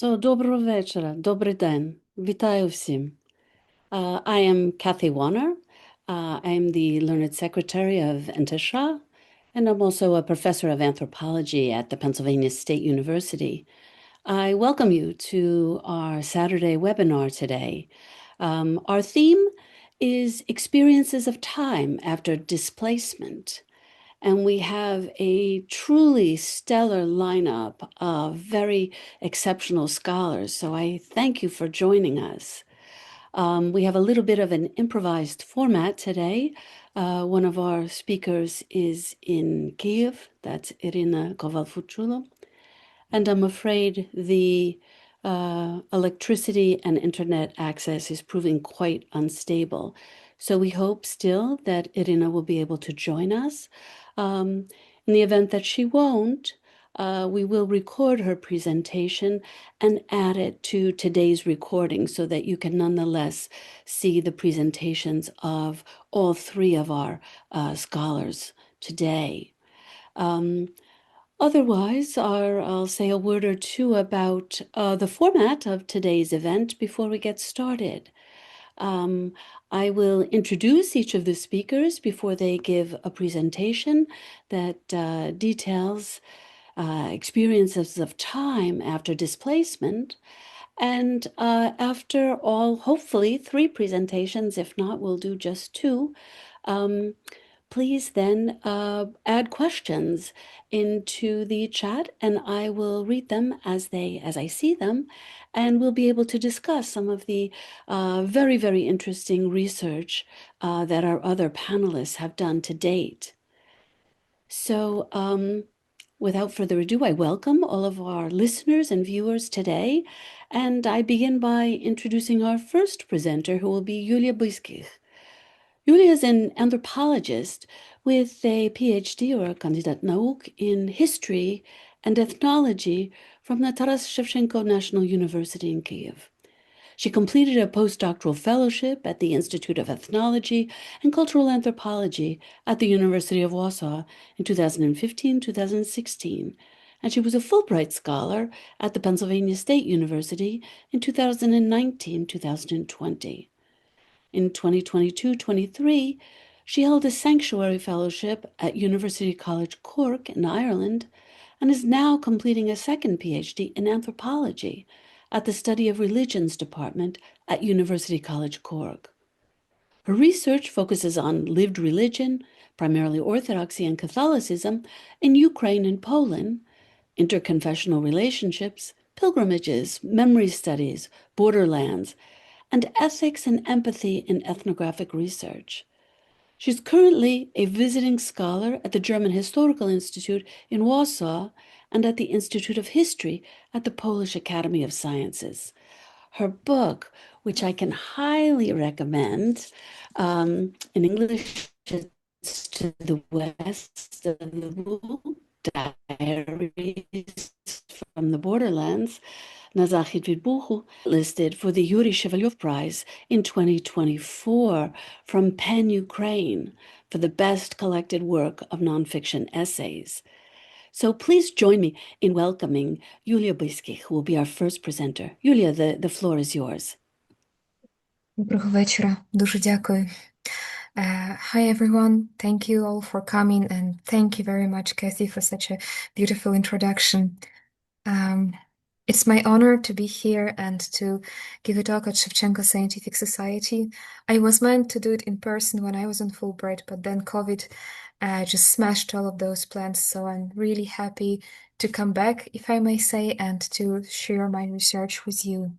Доброго вечора, добрий день. Вітаю всім. I am Kathy Wanner. I am the Learned Secretary of NTSHA, and I'm also a professor of anthropology at the Pennsylvania State University. I welcome you to our Saturday webinar today. Our theme is experiences of time after displacement. And we have a truly stellar lineup of very exceptional scholars. So I thank you for joining us. We have a little bit of an improvised format today. One of our speakers is in Kyiv, that's Iryna Koval-Fuchylo. And I'm afraid the electricity and internet access is proving quite unstable. So we hope still that Iryna will be able to join us. In the event that she won't, we will record her presentation and add it to today's recording so that you can nonetheless see the presentations of all three of our scholars today. Otherwise, I'll say a word or two about the format of today's event before we get started. I will introduce each of the speakers before they give a presentation that details experiences of time after displacement. And after all, hopefully, three presentations, if not, we'll do just two. Please then add questions into the chat, and I will read them as I see them, and we'll be able to discuss some of the very, very interesting research that our other panelists have done to date. So without further ado, I welcome all of our listeners and viewers today, and I begin by introducing our first presenter, who will be Yulia Buyskykh. Yulia is an anthropologist with a Ph.D. or Kandidat Nauk in History and Ethnology from the Taras Shevchenko National University in Kyiv. She completed a postdoctoral fellowship at the Institute of Ethnology and Cultural Anthropology at the University of Warsaw in 2015-2016, and she was a Fulbright scholar at the Pennsylvania State University in 2019-2020. In 2022-23, she held a sanctuary fellowship at University College Cork in Ireland and is now completing a second Ph.D. in anthropology at the Study of Religions department at University College Cork. Her research focuses on lived religion, primarily Orthodoxy and Catholicism, in Ukraine and Poland, inter-confessional relationships, pilgrimages, memory studies, Borderlands, and ethics and empathy in ethnographic research. She's currently a visiting scholar at the German Historical Institute in Warsaw and at the Institute of History at the Polish Academy of Sciences. Her book, which I can highly recommend, in English, it's To the West of the Moon, Diaries from the Borderlands, listed for the Yuri Shevelyov Prize in 2024 from Penn, Ukraine, for the best collected work of nonfiction essays. So please join me in welcoming Yulia Buyskykh, who will be our first presenter. Yulia, the floor is yours. Доброго вечора. Дуже дякую. Hi everyone. Thank you all for coming and thank you very much, Kathy, for such a beautiful introduction. It's my honor to be here and to give a talk at Shevchenko Scientific Society. I was meant to do it in person when I was on Fulbright, but then COVID just smashed all of those plans. So I'm really happy to come back, if I may say, and to share my research with you.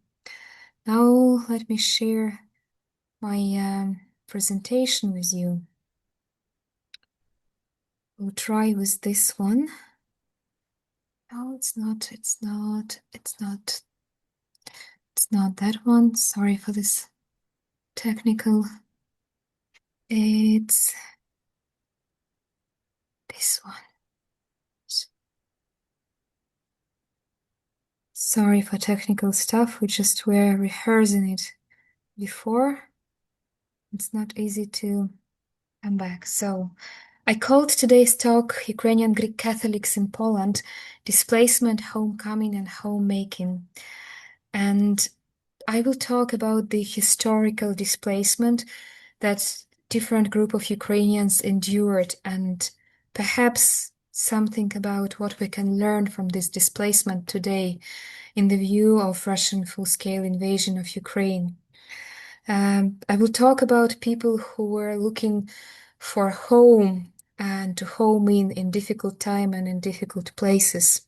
Now let me share my presentation with you. We'll try with this one. No, it's not that one. Sorry for this technical. It's this one. Sorry for technical stuff. We just were rehearsing it before. It's not easy to come back. So I called today's talk Ukrainian Greek Catholics in Poland, Displacement, Homecoming, and Homemaking. And I will talk about the historical displacement that different group of Ukrainians endured, and perhaps something about what we can learn from this displacement today in the view of Russian full-scale invasion of Ukraine. I will talk about people who were looking for home and to home in difficult time and in difficult places,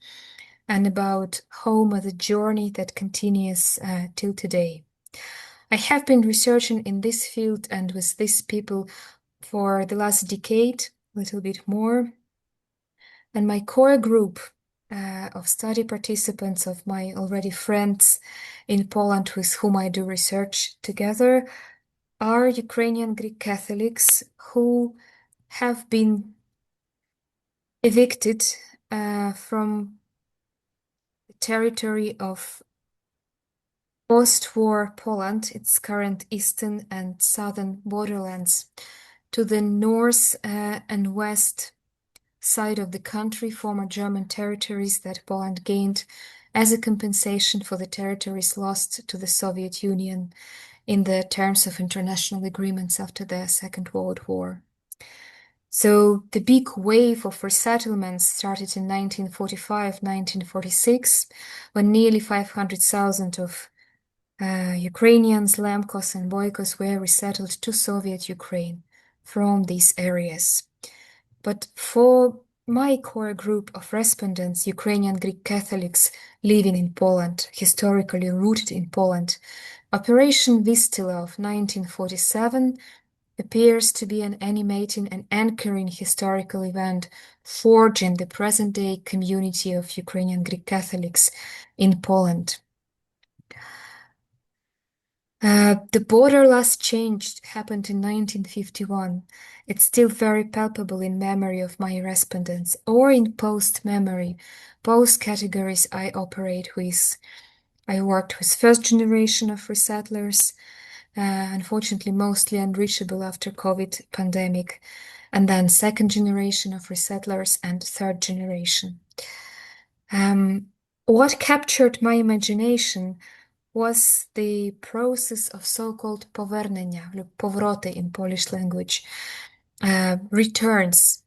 and about home as a journey that continues till today. I have been researching in this field and with these people for the last decade, a little bit more. And my core group of study participants, of my already friends in Poland with whom I do research together, are Ukrainian Greek Catholics who have been evicted from the territory of post-war Poland, its current eastern and southern borderlands, to the north and west side of the country, former German territories that Poland gained as a compensation for the territories lost to the Soviet Union in the terms of international agreements after the Second World War. So the big wave of resettlements started in 1945-1946, when nearly 500,000 of Ukrainians, Lemkos and Boykos were resettled to Soviet Ukraine from these areas. But for my core group of respondents, Ukrainian Greek Catholics living in Poland, historically rooted in Poland, Operation Vistula of 1947 appears to be an animating and anchoring historical event forging the present-day community of Ukrainian Greek Catholics in Poland. The border last changed happened in 1951. It's still very palpable in memory of my respondents, or in post-memory, both categories I operate with. I worked with first generation of resettlers, unfortunately mostly unreachable after COVID pandemic, and then second generation of resettlers and third generation. What captured my imagination was the process of so-called poвернення, powroty in Polish language, returns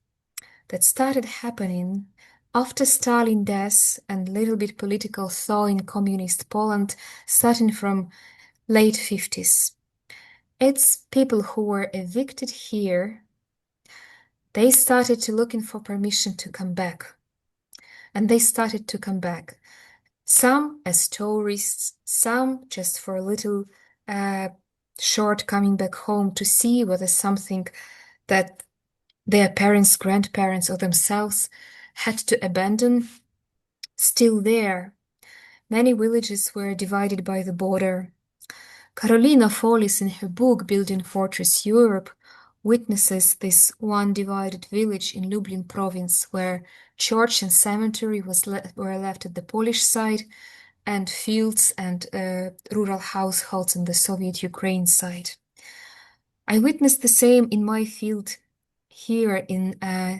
that started happening after Stalin's death and little bit political thaw in communist Poland, starting from late 50s. It's people who were evicted here. They started to looking for permission to come back. And they started to come back. Some as tourists, some just for a little short coming back home to see whether something that their parents, grandparents, or themselves had to abandon still there. Many villages were divided by the border. Karolina Follis, in her book Building Fortress Europe, witnesses this one divided village in Lublin province where church and cemetery were left at the Polish side and fields and rural households on the Soviet Ukraine side. I witnessed the same in my field here in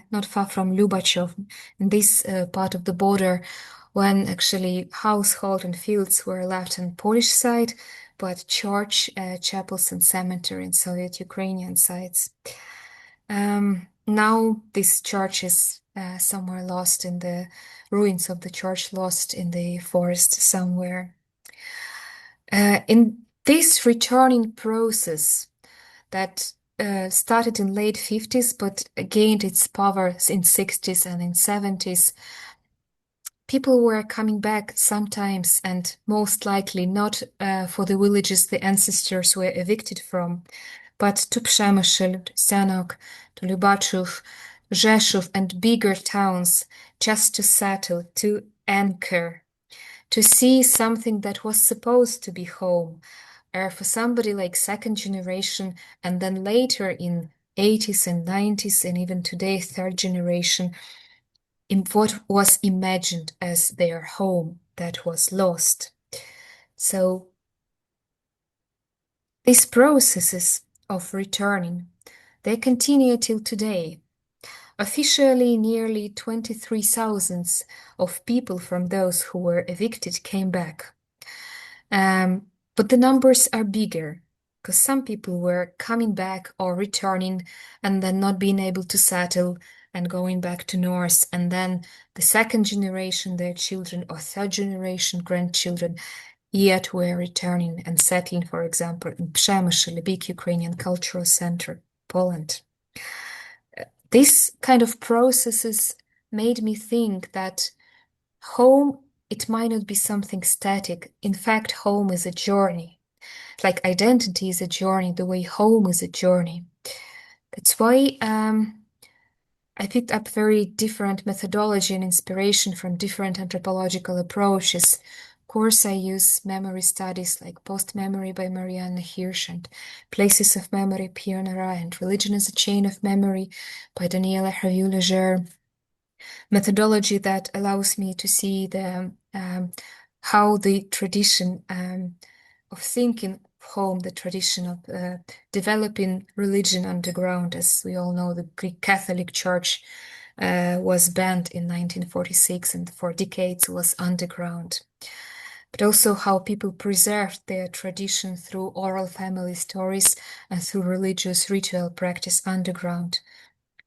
not far from Lubachov, in this part of the border, when actually household and fields were left on Polish side, but church, chapels and cemetery in Soviet Ukrainian sites. Now this church is somewhere lost in the ruins of the church, lost in the forest somewhere. In this returning process that started in late 50s but gained its power in 60s and in 70s, people were coming back sometimes and most likely not for the villages the ancestors were evicted from, but to Przemysl, to Sanok, to Lubachów, Rzeszów and bigger towns just to settle, to anchor, to see something that was supposed to be home, or for somebody like second generation and then later in 80s and 90s and even today third generation, in what was imagined as their home that was lost. So these processes of returning, they continue till today. Officially, nearly 23,000 of people from those who were evicted came back. But the numbers are bigger because some people were coming back or returning and then not being able to settle and going back to North. And then the second generation, their children, or third generation grandchildren, yet were returning and settling, for example, in Przemysl, a big Ukrainian cultural center, Poland. This kind of processes made me think that home, it might not be something static. In fact, home is a journey. Like identity is a journey, the way home is a journey. That's why I picked up very different methodology and inspiration from different anthropological approaches. Of course, I use memory studies like Post-Memory by Marianne Hirsch and Places of Memory, Pierre Nara, and Religion as a Chain of Memory by Daniela Hervieux-Leger. Methodology that allows me to see the how the tradition of thinking home, the tradition of developing religion underground. As we all know, the Greek Catholic Church was banned in 1946 and for decades was underground. But also how people preserved their tradition through oral family stories and through religious ritual practice underground.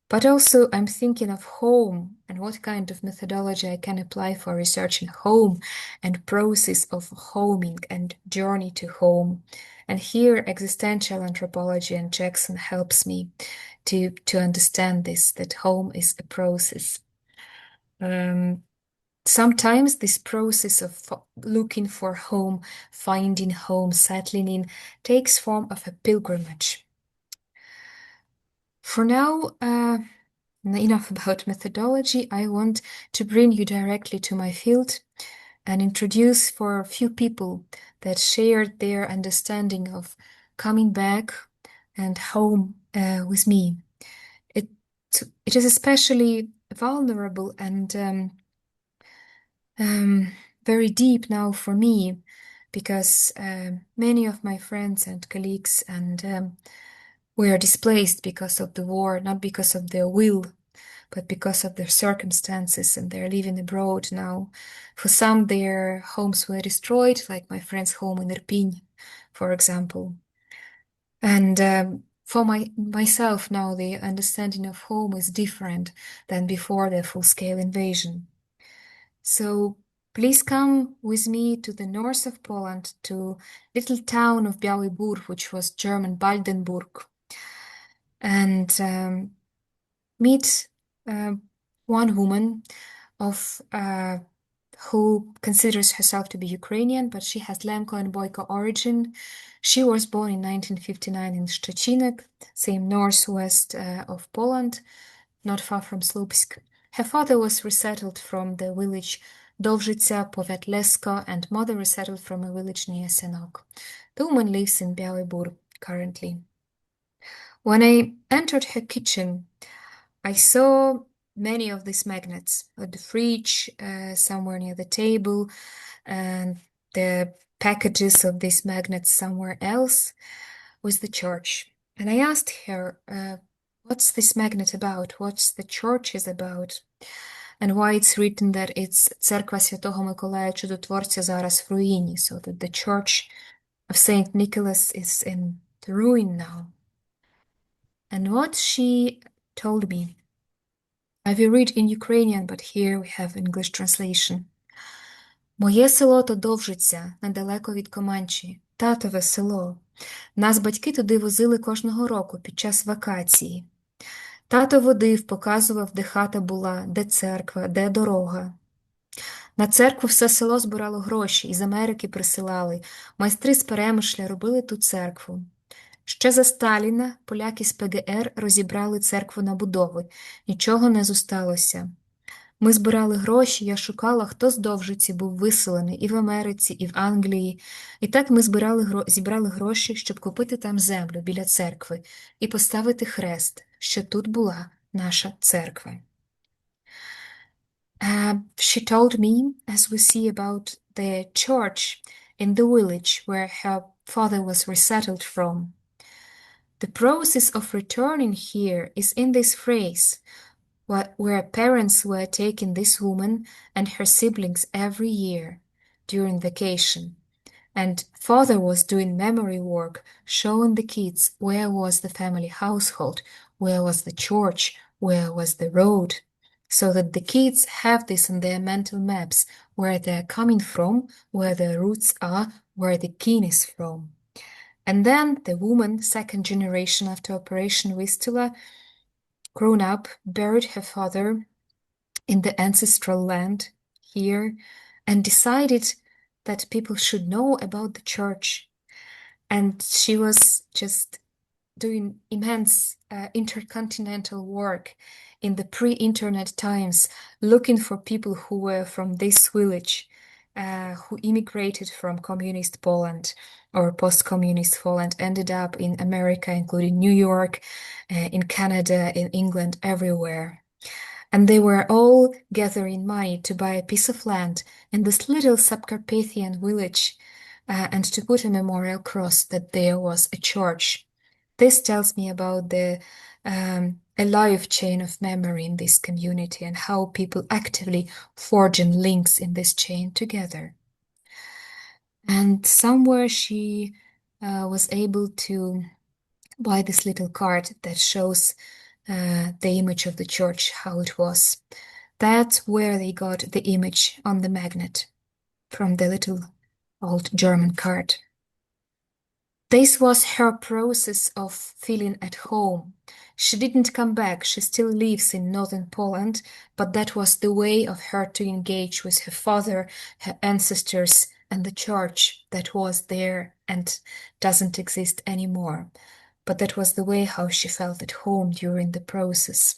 But also I'm thinking of home and what kind of methodology I can apply for researching home and process of homing and journey to home. And here existential anthropology and Jackson helps me to understand this, that home is a process. Sometimes this process of looking for home, finding home, settling in, takes form of a pilgrimage. For now, enough about methodology. I want to bring you directly to my field and introduce for a few people that shared their understanding of coming back and home with me. It is especially vulnerable and very deep now for me because many of my friends and colleagues and were displaced because of the war, not because of their will, but because of their circumstances, and they're living abroad now. For some, their homes were destroyed, like my friend's home in Irpin, for example. And for myself now, the understanding of home is different than before the full-scale invasion. So please come with me to the north of Poland, to little town of Biały Bór, which was German Baldenburg, and meet one woman who considers herself to be Ukrainian, but she has Lemko and Boyko origin. She was born in 1959 in Szczecinek, same northwest of Poland, not far from Słupsk. Her father was resettled from the village Dovżyca, Powiat Lesko, and mother resettled from a village near Senok. The woman lives in Biały Bór currently. When I entered her kitchen, I saw many of these magnets at the fridge, somewhere near the table, and the packages of these magnets somewhere else was the church. And I asked her, what's this magnet about? What's the church is about? And why it's written that it's Церква Святого Миколая Чудотворця зараз в руїні, so that the church of Saint Nicholas is in the ruin now. And what she told me, I will read in Ukrainian, but here we have English translation. Моє село то Довжиця, недалеко від Команчі, татове село. Нас батьки туди возили кожного року під час вакації. Тато водив, показував, де хата була, де церква, де дорога. На церкву все село збирало гроші, із Америки присилали. Майстри з Перемишля робили ту церкву. Ще за Сталіна поляки з ПГР розібрали церкву на будови. Нічого не зосталося. Ми збирали гроші, я шукала, хто з Довжиці був виселений і в Америці, і в Англії. І так ми зібрали гроші, щоб купити там землю біля церкви і поставити хрест, що тут була наша церква. She told me, as we see about the church in the village where her father was resettled from. The process of returning here is in this phrase, where parents were taking this woman and her siblings every year during vacation. And father was doing memory work, showing the kids where was the family household, where was the church, where was the road, so that the kids have this on their mental maps, where they're coming from, where their roots are, where the kin is from. And then the woman, second generation after Operation Vistula, grown up, buried her father in the ancestral land here and decided that people should know about the church. And she was just doing immense intercontinental work in the pre-internet times, looking for people who were from this village, who immigrated from communist Poland or post-communist Poland, ended up in America, including New York, in Canada, in England, everywhere. And they were all gathering money to buy a piece of land in this little Subcarpathian village and to put a memorial cross that there was a church. This tells me about the a life chain of memory in this community and how people actively forging links in this chain together. And somewhere she was able to buy this little card that shows the image of the church, how it was. That's where they got the image on the magnet from the little old German card. This was her process of feeling at home. She didn't come back. She still lives in northern Poland, but that was the way of her to engage with her father, her ancestors, and the church that was there and doesn't exist anymore. But that was the way how she felt at home during the process.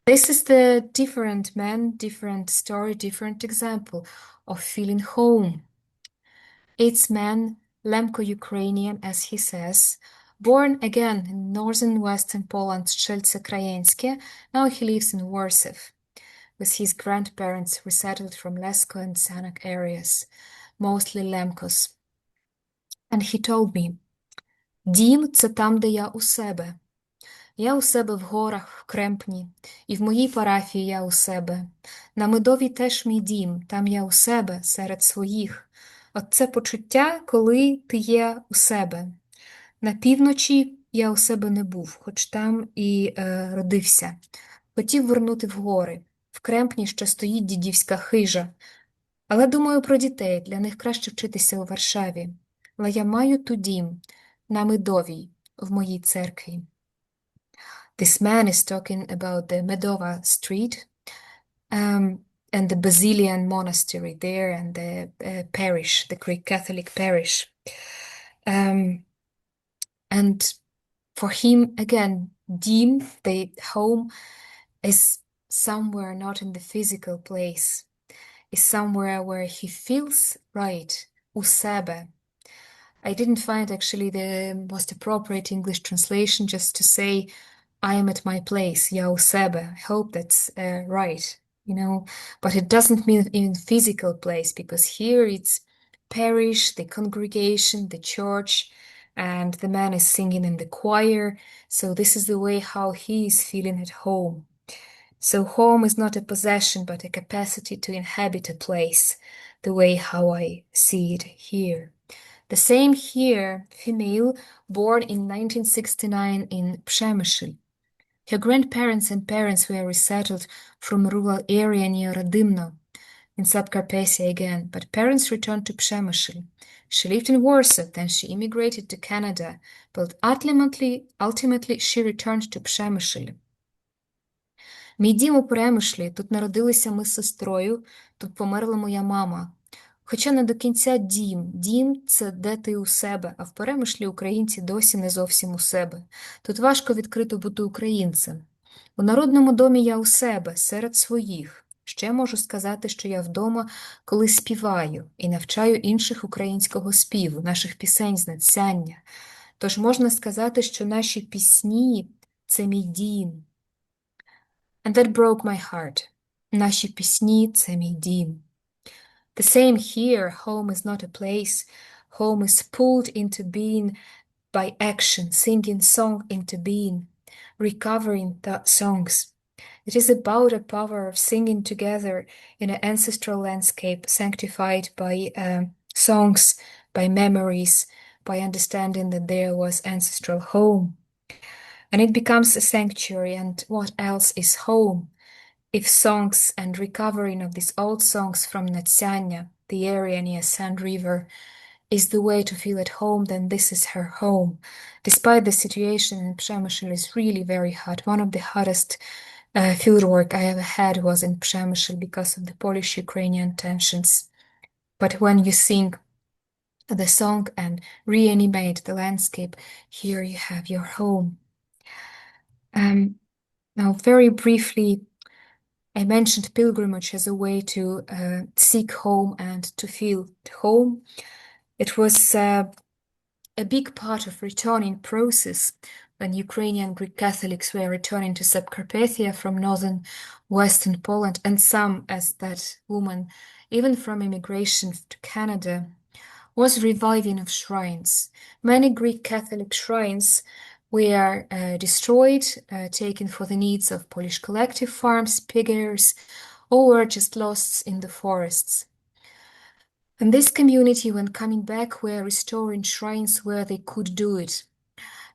This is the different man, different story, different example of feeling home. It's man, Lemko Ukrainian, as he says, born again in northern western Poland's Strzelce-Krajeńskie. Now he lives in Warsaw with his grandparents resettled from Lesko and Sanak areas, mostly Lemkos. And he told me, Дім – це там, де я у себе. Я у себе в горах, в Кремпні, і в моїй парафії я у себе. На Медові теж мій дім, там я у себе, серед своїх. От це почуття, коли ти є у себе. На півночі я у себе не був, хоч там і родився. Хотів вернути в гори. В Кремпні ще стоїть дідівська хижа. Але думаю про дітей, для них краще вчитися у Варшаві. Але я маю ту дім, на Медовій, в моїй церкві. This man is talking about the Medova street and the Basilian monastery there and the parish, the Greek Catholic parish. And for him, again, Dim, the home, is somewhere not in the physical place, is somewhere where he feels right, u sebe. I didn't find actually the most appropriate English translation, just to say I am at my place, я у себе. I hope that's right, but it doesn't mean in physical place, because here it's parish, the congregation, the church, and the man is singing in the choir. So this is the way how he is feeling at home. So home is not a possession, but a capacity to inhabit a place, the way how I see it here. The same here, female, born in 1969 in Przemysl. Her grandparents and parents were resettled from rural area near Radymno, in Subcarpathia again, but parents returned to Przemysl. She lived in Warsaw, then she immigrated to Canada, but ultimately she returned to Przemysl. Мій дім у Перемишлі, тут народилися ми з сестрою, тут померла моя мама. Хоча не до кінця дім. Дім – це де ти у себе, а в Перемишлі українці досі не зовсім у себе. Тут важко відкрито бути українцем. У народному домі я у себе, серед своїх. Ще можу сказати, що я вдома, коли співаю і навчаю інших українського співу, наших пісень з надсяння. Тож можна сказати, що наші пісні – це мій дім. And that broke my heart. Наші пісні – це мій дім. The same here, home is not a place. Home is pulled into being by action, singing song into being, recovering the songs. It is about a power of singing together in an ancestral landscape sanctified by songs, by memories, by understanding that there was ancestral home. And it becomes a sanctuary. And what else is home? If songs and recovering of these old songs from Natalia, the area near Sand River, is the way to feel at home, then this is her home. Despite the situation in Przemysl is really very hot. One of the hottest fieldwork I ever had was in Przemysl because of the Polish-Ukrainian tensions. But when you sing the song and reanimate the landscape, here you have your home. Now, very briefly, I mentioned pilgrimage as a way to seek home and to feel at home. It was a big part of returning process when Ukrainian Greek Catholics were returning to Subcarpathia from northern western Poland, and some, as that woman, even from immigration to Canada, was reviving of shrines. Many Greek Catholic shrines were destroyed, taken for the needs of Polish collective farms, piggers, or were just lost in the forests. And this community, when coming back, were restoring shrines where they could do it.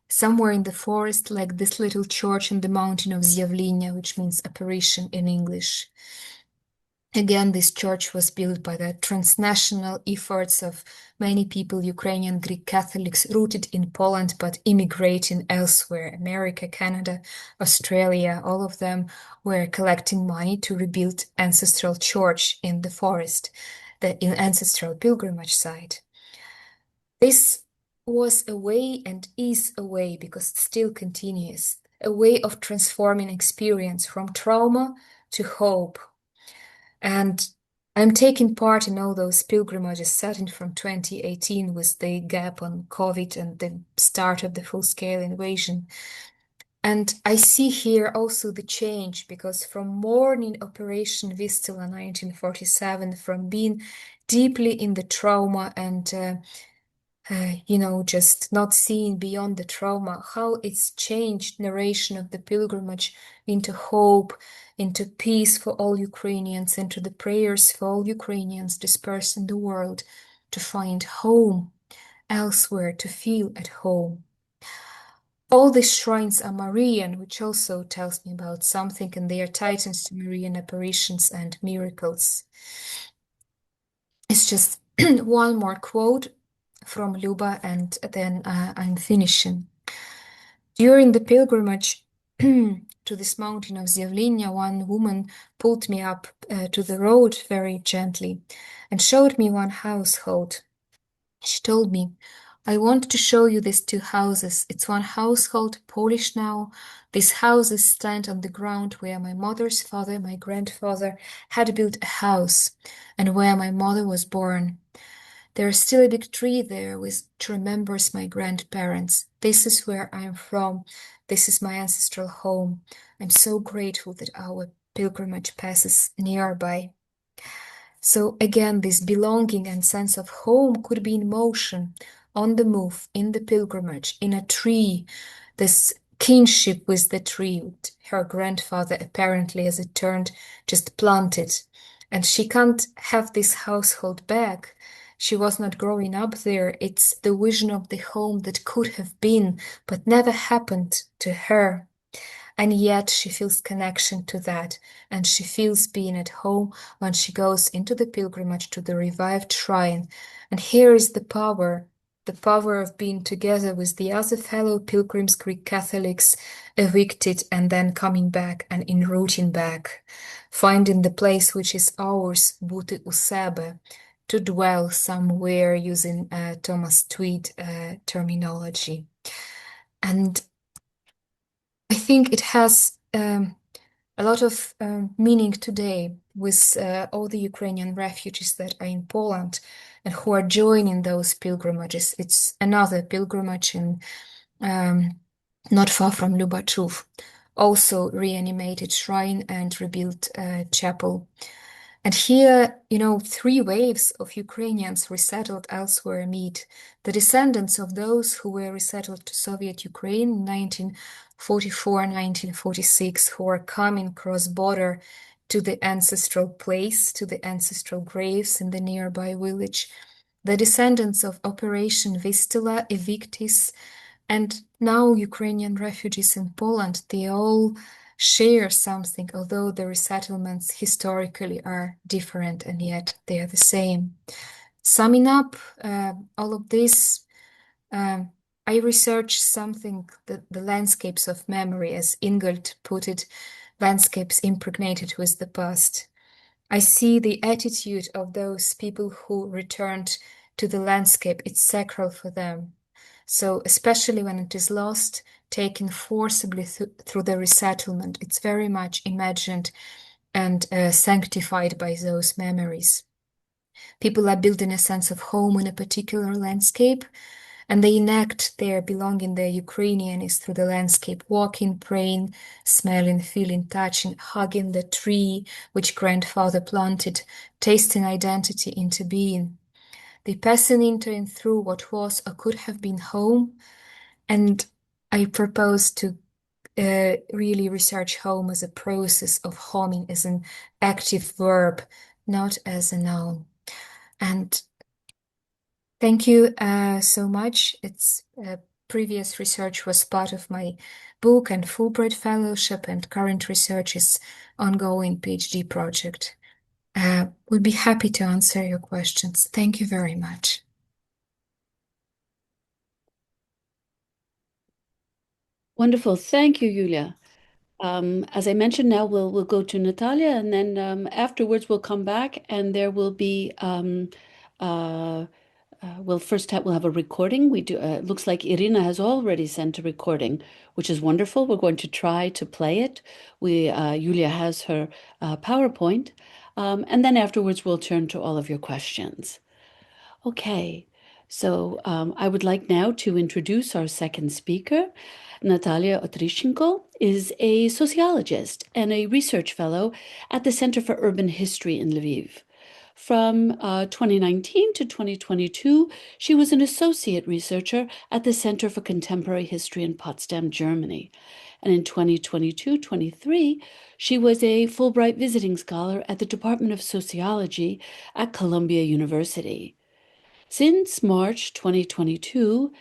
Somewhere in the forest, like this little church in the mountain of Zjavlinia, which means apparition in English. Again, this church was built by the transnational efforts of many people, Ukrainian Greek Catholics rooted in Poland, but immigrating elsewhere, America, Canada, Australia, all of them were collecting money to rebuild ancestral church in the forest, the ancestral pilgrimage site. This was a way and is a way, because it still continues, a way of transforming experience from trauma to hope. And I'm taking part in all those pilgrimages starting from 2018 with the gap on COVID and the start of the full-scale invasion. And I see here also the change, because from mourning Operation Vistula 1947, from being deeply in the trauma and just not seeing beyond the trauma, how it's changed narration of the pilgrimage into hope, into peace for all Ukrainians, into the prayers for all Ukrainians dispersed in the world to find home elsewhere, to feel at home. All these shrines are Marian, which also tells me about something, and they are titans to Marian apparitions and miracles. It's just one more quote from Luba, and then I'm finishing. During the pilgrimage to this mountain of Zjavlinia, one woman pulled me up to the road very gently and showed me one household. She told me, I want to show you these two houses. It's one household, Polish now. These houses stand on the ground where my mother's father, my grandfather, had built a house, and where my mother was born. There's still a big tree there which remembers my grandparents. This is where I'm from. This is my ancestral home. I'm so grateful that our pilgrimage passes nearby. So again, this belonging and sense of home could be in motion, on the move, in the pilgrimage, in a tree, this kinship with the tree, with her grandfather apparently, as it turned, just planted. And she can't have this household back. She was not growing up there. It's the vision of the home that could have been, but never happened to her. And yet she feels connection to that, and she feels being at home when she goes into the pilgrimage to the revived shrine. And here is the power of being together with the other fellow pilgrims, Greek Catholics, evicted and then coming back and enrooting back, finding the place which is ours, bути u себе, to dwell somewhere, using Thomas Tweed terminology. And I think it has a lot of meaning today with all the Ukrainian refugees that are in Poland and who are joining those pilgrimages. It's another pilgrimage in not far from Lubachov, also reanimated shrine and rebuilt chapel. And here, 3 waves of Ukrainians resettled elsewhere meet. The descendants of those who were resettled to Soviet Ukraine in 1944, 1946, who are coming cross-border to the ancestral place, to the ancestral graves in the nearby village, the descendants of Operation Vistula, Evictis, and now Ukrainian refugees in Poland, they all share something, although the resettlements historically are different and yet they are the same. Summing up all of this, I researched something that the landscapes of memory, as Ingold put it, landscapes impregnated with the past. I see the attitude of those people who returned to the landscape. It's sacral for them. So especially when it is lost, taken forcibly through the resettlement, it's very much imagined and sanctified by those memories. People are building a sense of home in a particular landscape, and they enact their belonging, their Ukrainianness through the landscape, walking, praying, smelling, feeling, touching, hugging the tree which grandfather planted, tasting identity into being. They passing into and through what was or could have been home, and I propose to really research home as a process of homing, as an active verb, not as a noun. And thank you so much. It's previous research was part of my book and Fulbright fellowship, and current research is ongoing PhD project. Would be happy to answer your questions. Thank you very much. Wonderful. Thank you, Yulia. As I mentioned, now we'll go to Natalia, and then afterwards we'll come back, and there will be we'll have a recording. We do. It looks like Iryna has already sent a recording, which is wonderful. We're going to try to play it. Yulia has her PowerPoint, and then afterwards we'll turn to all of your questions. Okay, so I would like now to introduce our second speaker. Natalia Otrishchenko is a sociologist and a research fellow at the Center for Urban History in Lviv. From 2019 to 2022, she was an associate researcher at the Center for Contemporary History in Potsdam, Germany. And in 2022-23, she was a Fulbright visiting scholar at the Department of Sociology at Columbia University. Since March 2022,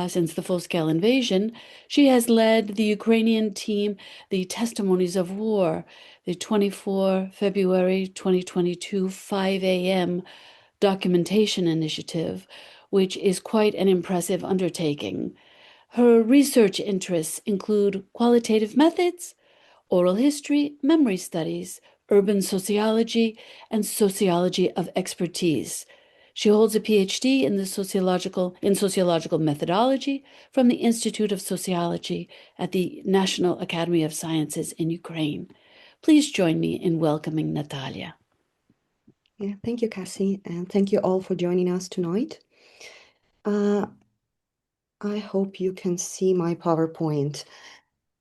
since the full-scale invasion, she has led the Ukrainian team, the Testimonies of War, the 24 February 2022 5 a.m. documentation initiative, which is quite an impressive undertaking. Her research interests include qualitative methods, oral history, memory studies, urban sociology, and sociology of expertise. She holds a Ph.D. in sociological methodology from the Institute of Sociology at the National Academy of Sciences in Ukraine. Please join me in welcoming Natalia. Yeah, thank you, Cassie, and thank you all for joining us tonight. I hope you can see my PowerPoint.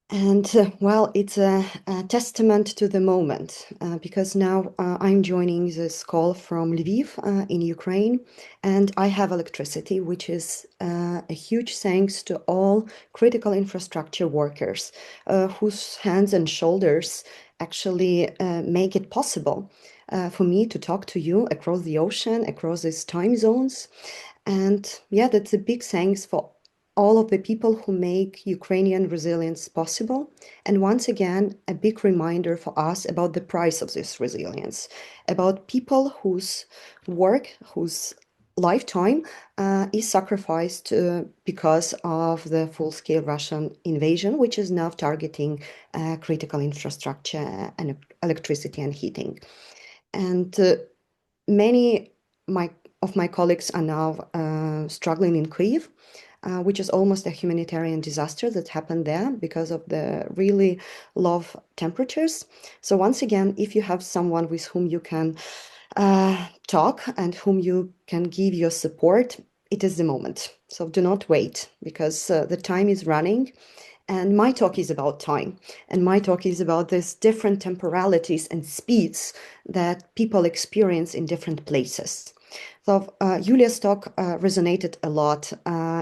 And well, it's a testament to the moment because now I'm joining this call from Lviv in Ukraine, and I have electricity, which is a huge thanks to all critical infrastructure workers whose hands and shoulders actually make it possible for me to talk to you across the ocean, across these time zones. And yeah, that's a big thanks for all of the people who make Ukrainian resilience possible. And once again, a big reminder for us about the price of this resilience, about people whose work, whose lifetime is sacrificed because of the full-scale Russian invasion, which is now targeting critical infrastructure and electricity and heating. And many of my colleagues are now struggling in Kyiv, which is almost a humanitarian disaster that happened there because of the really low temperatures. So once again, if you have someone with whom you can talk and whom you can give your support, it is the moment. So do not wait, because the time is running. And my talk is about time. And my talk is about these different temporalities and speeds that people experience in different places. So Yulia's talk resonated a lot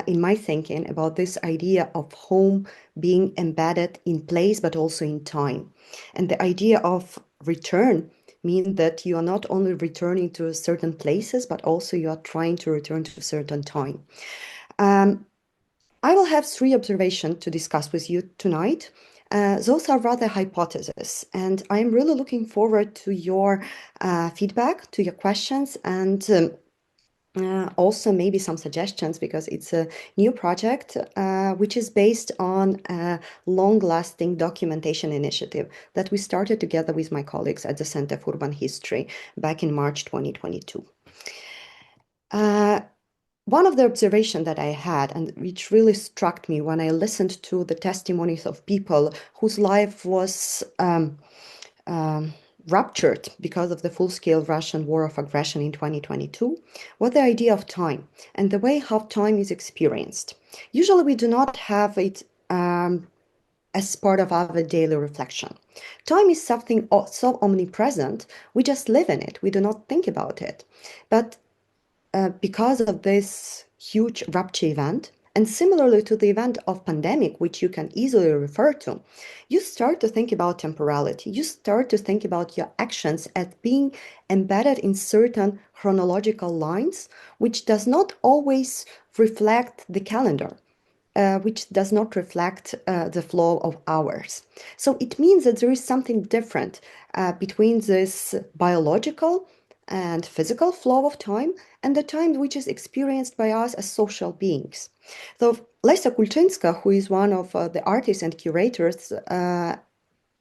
in my thinking about this idea of home being embedded in place, but also in time. And the idea of return mean that you are not only returning to certain places, but also you are trying to return to a certain time. I will have three observations to discuss with you tonight. Those are rather hypotheses, and I'm really looking forward to your feedback, to your questions, and also maybe some suggestions, because it's a new project which is based on a long-lasting documentation initiative that we started together with my colleagues at the Center for Urban History back in March 2022. One of the observations that I had, and which really struck me when I listened to the testimonies of people whose life was ruptured because of the full-scale Russian war of aggression in 2022, was the idea of time and the way how time is experienced. Usually we do not have it as part of our daily reflection. Time is something so omnipresent, we just live in it, we do not think about it. But because of this huge rupture event, and similarly to the event of pandemic, which you can easily refer to, you start to think about temporality. You start to think about your actions as being embedded in certain chronological lines, which does not always reflect the calendar. Which does not reflect the flow of hours. So it means that there is something different between this biological and physical flow of time and the time which is experienced by us as social beings. So Lesa Kulczynska, who is one of the artists and curators,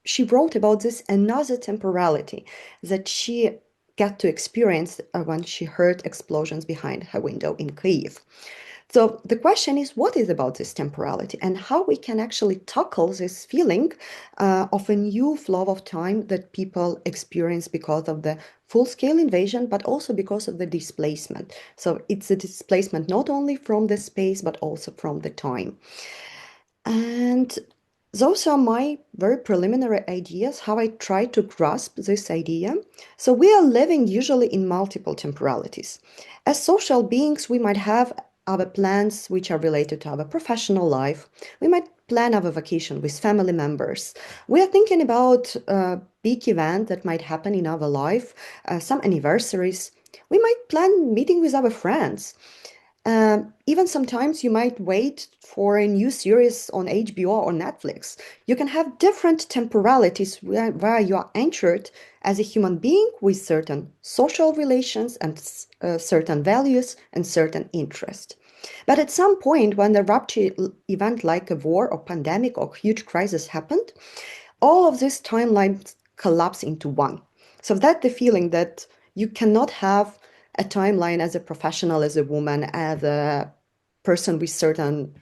she wrote about this another temporality that she got to experience when she heard explosions behind her window in Kyiv. So the question is, what is about this temporality and how we can actually tackle this feeling of a new flow of time that people experience because of the full-scale invasion, but also because of the displacement. So it's a displacement not only from the space, but also from the time. And those are my very preliminary ideas, how I try to grasp this idea. So we are living usually in multiple temporalities. As social beings, we might have our plans which are related to our professional life. We might plan our vacation with family members. We are thinking about a big event that might happen in our life, some anniversaries. We might plan meeting with our friends. Even sometimes you might wait for a new series on HBO or Netflix. You can have different temporalities where you are anchored as a human being with certain social relations and certain values and certain interests. But at some point, when the rupture event like a war or pandemic or huge crisis happened, all of these timelines collapse into one. So that's the feeling that you cannot have a timeline as a professional, as a woman, as a person with certain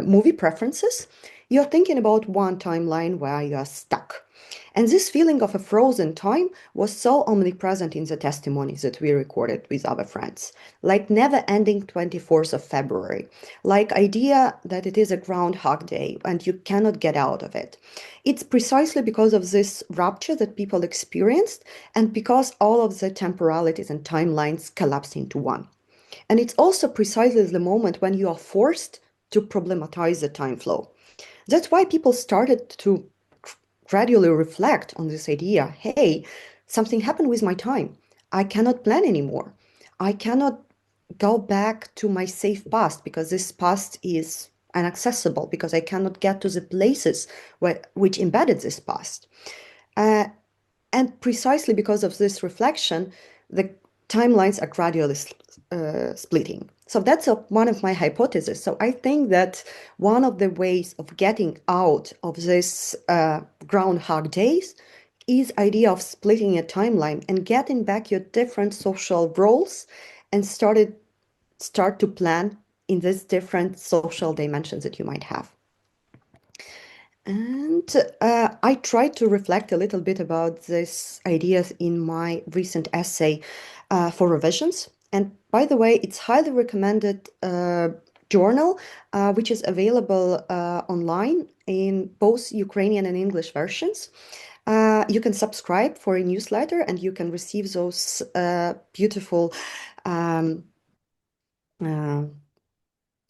movie preferences. You're thinking about one timeline where you are stuck. And this feeling of a frozen time was so omnipresent in the testimonies that we recorded with our friends, like never-ending 24th of February, like idea that it is a Groundhog Day and you cannot get out of it. It's precisely because of this rupture that people experienced and because all of the temporalities and timelines collapse into one. And it's also precisely the moment when you are forced to problematize the time flow. That's why people started to gradually reflect on this idea. Hey, something happened with my time. I cannot plan anymore. I cannot go back to my safe past because this past is inaccessible, because I cannot get to the places which embedded this past. And precisely because of this reflection, the timelines are gradually splitting. So that's one of my hypotheses. So I think that one of the ways of getting out of this Groundhog Days is idea of splitting a timeline and getting back your different social roles and start to plan in these different social dimensions that you might have. And I tried to reflect a little bit about these ideas in my recent essay for revisions. And by the way, it's highly recommended journal, which is available online in both Ukrainian and English versions. You can subscribe for a newsletter and you can receive those beautiful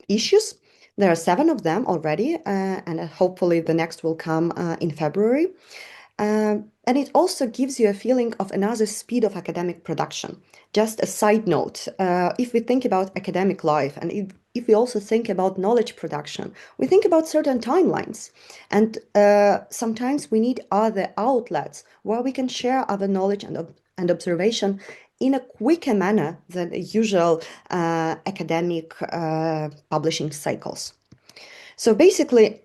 issues. There are 7 of them already, and hopefully the next will come in February. And it also gives you a feeling of another speed of academic production. Just a side note, if we think about academic life and if we also think about knowledge production, we think about certain timelines. And sometimes we need other outlets where we can share our knowledge and observation in a quicker manner than the usual academic publishing cycles. So basically,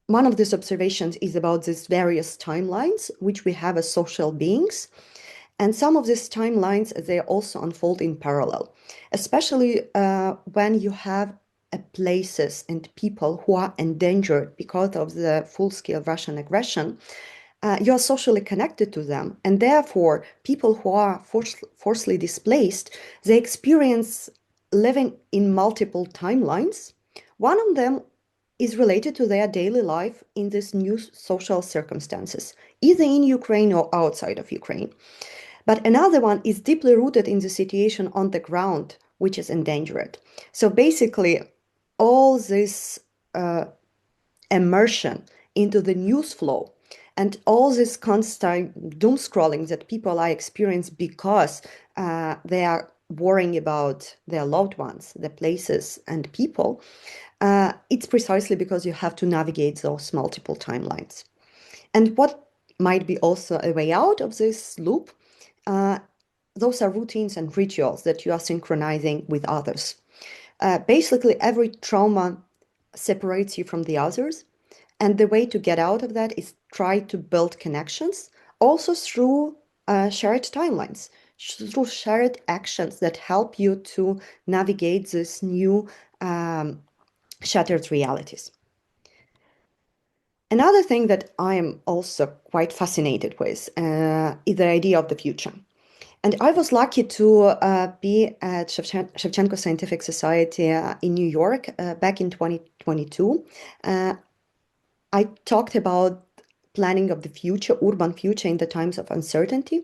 one of these observations is about these various timelines, which we have as social beings. And some of these timelines, they also unfold in parallel, especially when you have places and people who are endangered because of the full-scale Russian aggression. You are socially connected to them. And therefore, people who are forcibly displaced, they experience living in multiple timelines. One of them is related to their daily life in these new social circumstances, either in Ukraine or outside of Ukraine. But another one is deeply rooted in the situation on the ground, which is endangered. So basically, all this immersion into the news flow and all this constant doom scrolling that people are experiencing because they are worrying about their loved ones, the places and people, it's precisely because you have to navigate those multiple timelines. And what might be also a way out of this loop, those are routines and rituals that you are synchronizing with others. Basically, every trauma separates you from the others. And the way to get out of that is try to build connections, also through shared timelines, through shared actions that help you to navigate this new shattered realities. Another thing that I am also quite fascinated with is the idea of the future. And I was lucky to be at Shevchenko Scientific Society in New York back in 2022. I talked about planning of the future, urban future in the times of uncertainty.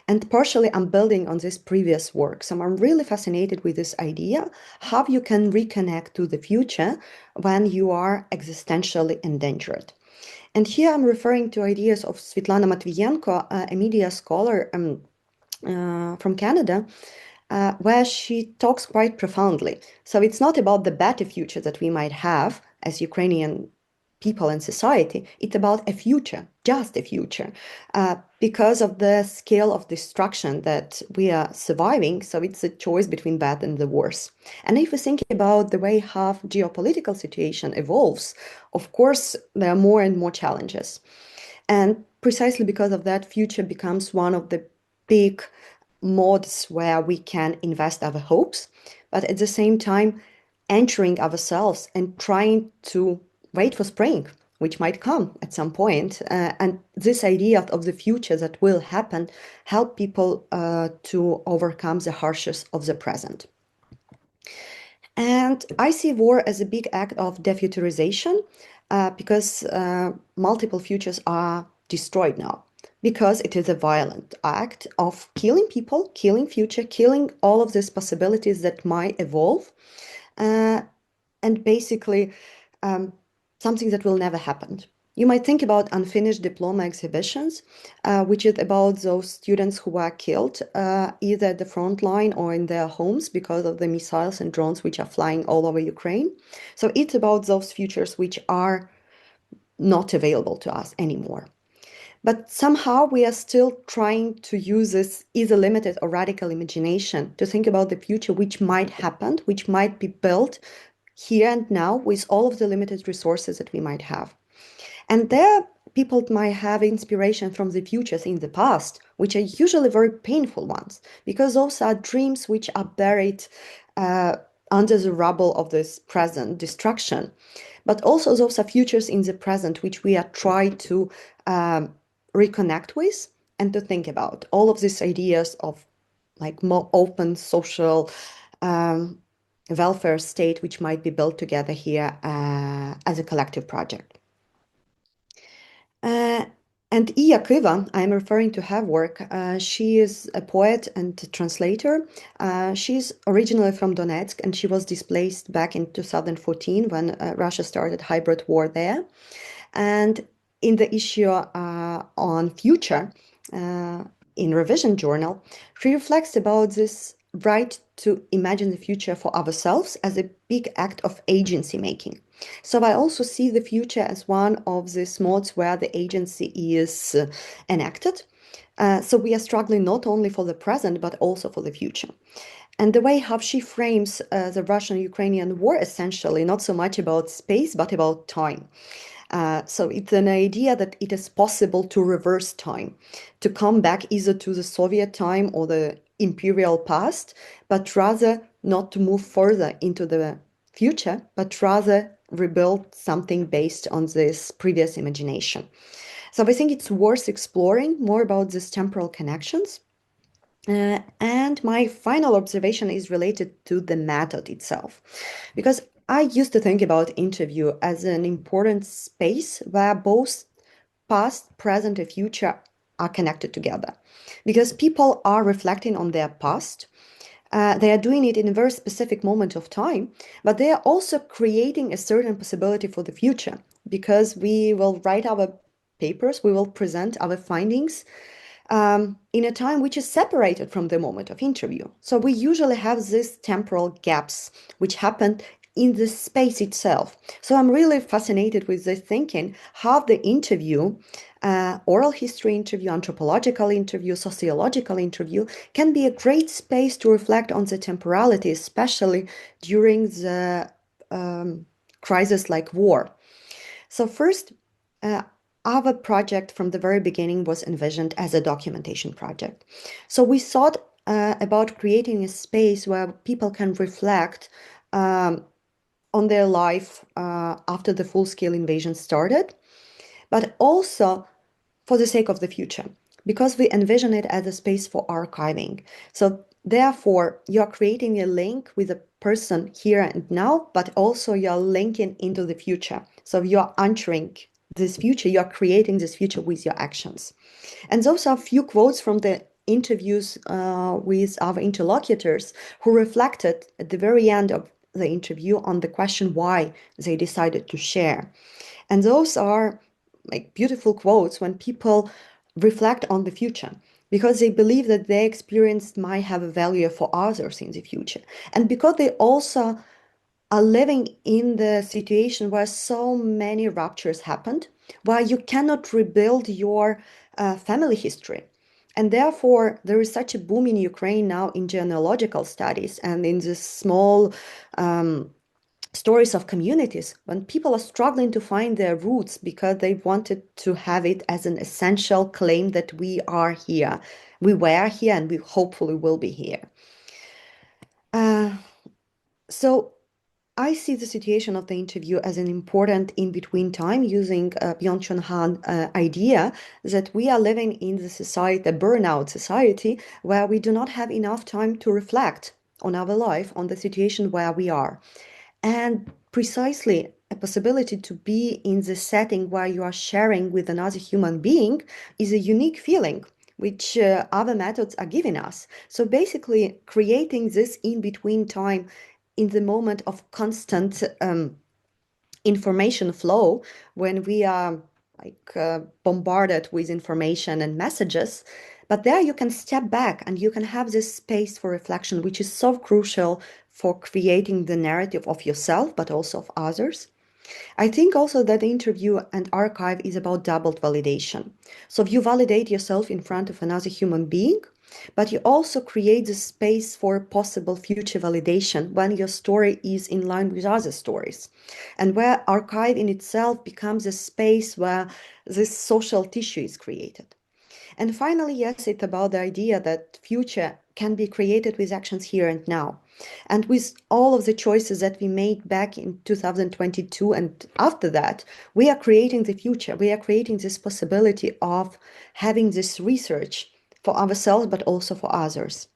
And partially I'm building on this previous work. So I'm really fascinated with this idea, how you can reconnect to the future when you are existentially endangered. And here I'm referring to ideas of Svetlana Matviyenko, a media scholar from Canada, where she talks quite profoundly. So it's not about the better future that we might have as Ukrainian people and society. It's about a future, just a future, because of the scale of destruction that we are surviving. So it's a choice between bad and the worse. And if we think about the way how geopolitical situation evolves, of course, there are more and more challenges. And precisely because of that, future becomes one of the big modes where we can invest our hopes, but at the same time, anchoring ourselves and trying to wait for spring, which might come at some point. And this idea of the future that will happen help people to overcome the harshness of the present. And I see war as a big act of defuturization because multiple futures are destroyed now, because it is a violent act of killing people, killing future, killing all of these possibilities that might evolve, and basically something that will never happen. You might think about unfinished diploma exhibitions, which is about those students who were killed either at the front line or in their homes because of the missiles and drones which are flying all over Ukraine. So it's about those futures which are not available to us anymore. But somehow we are still trying to use this either limited or radical imagination to think about the future which might happen, which might be built here and now with all of the limited resources that we might have. And there, people might have inspiration from the futures in the past, which are usually very painful ones, because those are dreams which are buried under the rubble of this present destruction. But also those are futures in the present, which we are trying to reconnect with and to think about. All of these ideas of like more open social welfare state, which might be built together here as a collective project. And Iya Kriva, I'm referring to her work. She is a poet and a translator. She's originally from Donetsk, and she was displaced back in 2014 when Russia started hybrid war there. And in the issue on future in Revision Journal, she reflects about this right to imagine the future for ourselves as a big act of agency making. So I also see the future as one of these modes where the agency is enacted. So we are struggling not only for the present, but also for the future. And the way how she frames the Russian-Ukrainian war, essentially, not so much about space, but about time. So it's an idea that it is possible to reverse time, to come back either to the Soviet time or the imperial past, but rather not to move further into the future, but rather rebuild something based on this previous imagination. So I think it's worth exploring more about these temporal connections. And my final observation is related to the method itself, because I used to think about interview as an important space where both past, present, and future are connected together, because people are reflecting on their past. They are doing it in a very specific moment of time, but they are also creating a certain possibility for the future, because we will write our papers, we will present our findings in a time which is separated from the moment of interview. So we usually have these temporal gaps which happen in the space itself. So I'm really fascinated with this thinking, how the interview, oral history interview, anthropological interview, sociological interview, can be a great space to reflect on the temporality, especially during the crisis like war. So first, our project from the very beginning was envisioned as a documentation project. So we thought about creating a space where people can reflect on their life after the full-scale invasion started, but also for the sake of the future, because we envision it as a space for archiving. So therefore, you're creating a link with a person here and now, but also you're linking into the future. So you're entering this future, you're creating this future with your actions. And those are a few quotes from the interviews with our interlocutors who reflected at the very end of the interview on the question why they decided to share. And those are like beautiful quotes when people reflect on the future, because they believe that their experience might have a value for others in the future. And because they also are living in the situation where so many ruptures happened, where you cannot rebuild your family history. And therefore, there is such a boom in Ukraine now in genealogical studies and in this small stories of communities when people are struggling to find their roots because they wanted to have it as an essential claim that we are here, we were here, and we hopefully will be here. So I see the situation of the interview as an important in-between time, using Byung-Chul Han idea that we are living in the society, a burnout society, where we do not have enough time to reflect on our life, on the situation where we are. And precisely a possibility to be in the setting where you are sharing with another human being is a unique feeling, which other methods are giving us. So basically creating this in-between time in the moment of constant information flow, when we are bombarded with information and messages, but there you can step back and you can have this space for reflection, which is so crucial for creating the narrative of yourself, but also of others. I think also that the interview and archive is about doubled validation. So you validate yourself in front of another human being, but you also create the space for possible future validation when your story is in line with other stories, and where archive in itself becomes a space where this social tissue is created. And finally, yes, it's about the idea that future can be created with actions here and now. And with all of the choices that we made back in 2022 and after that, we are creating the future. We are creating this possibility of having this research for ourselves, but also for others.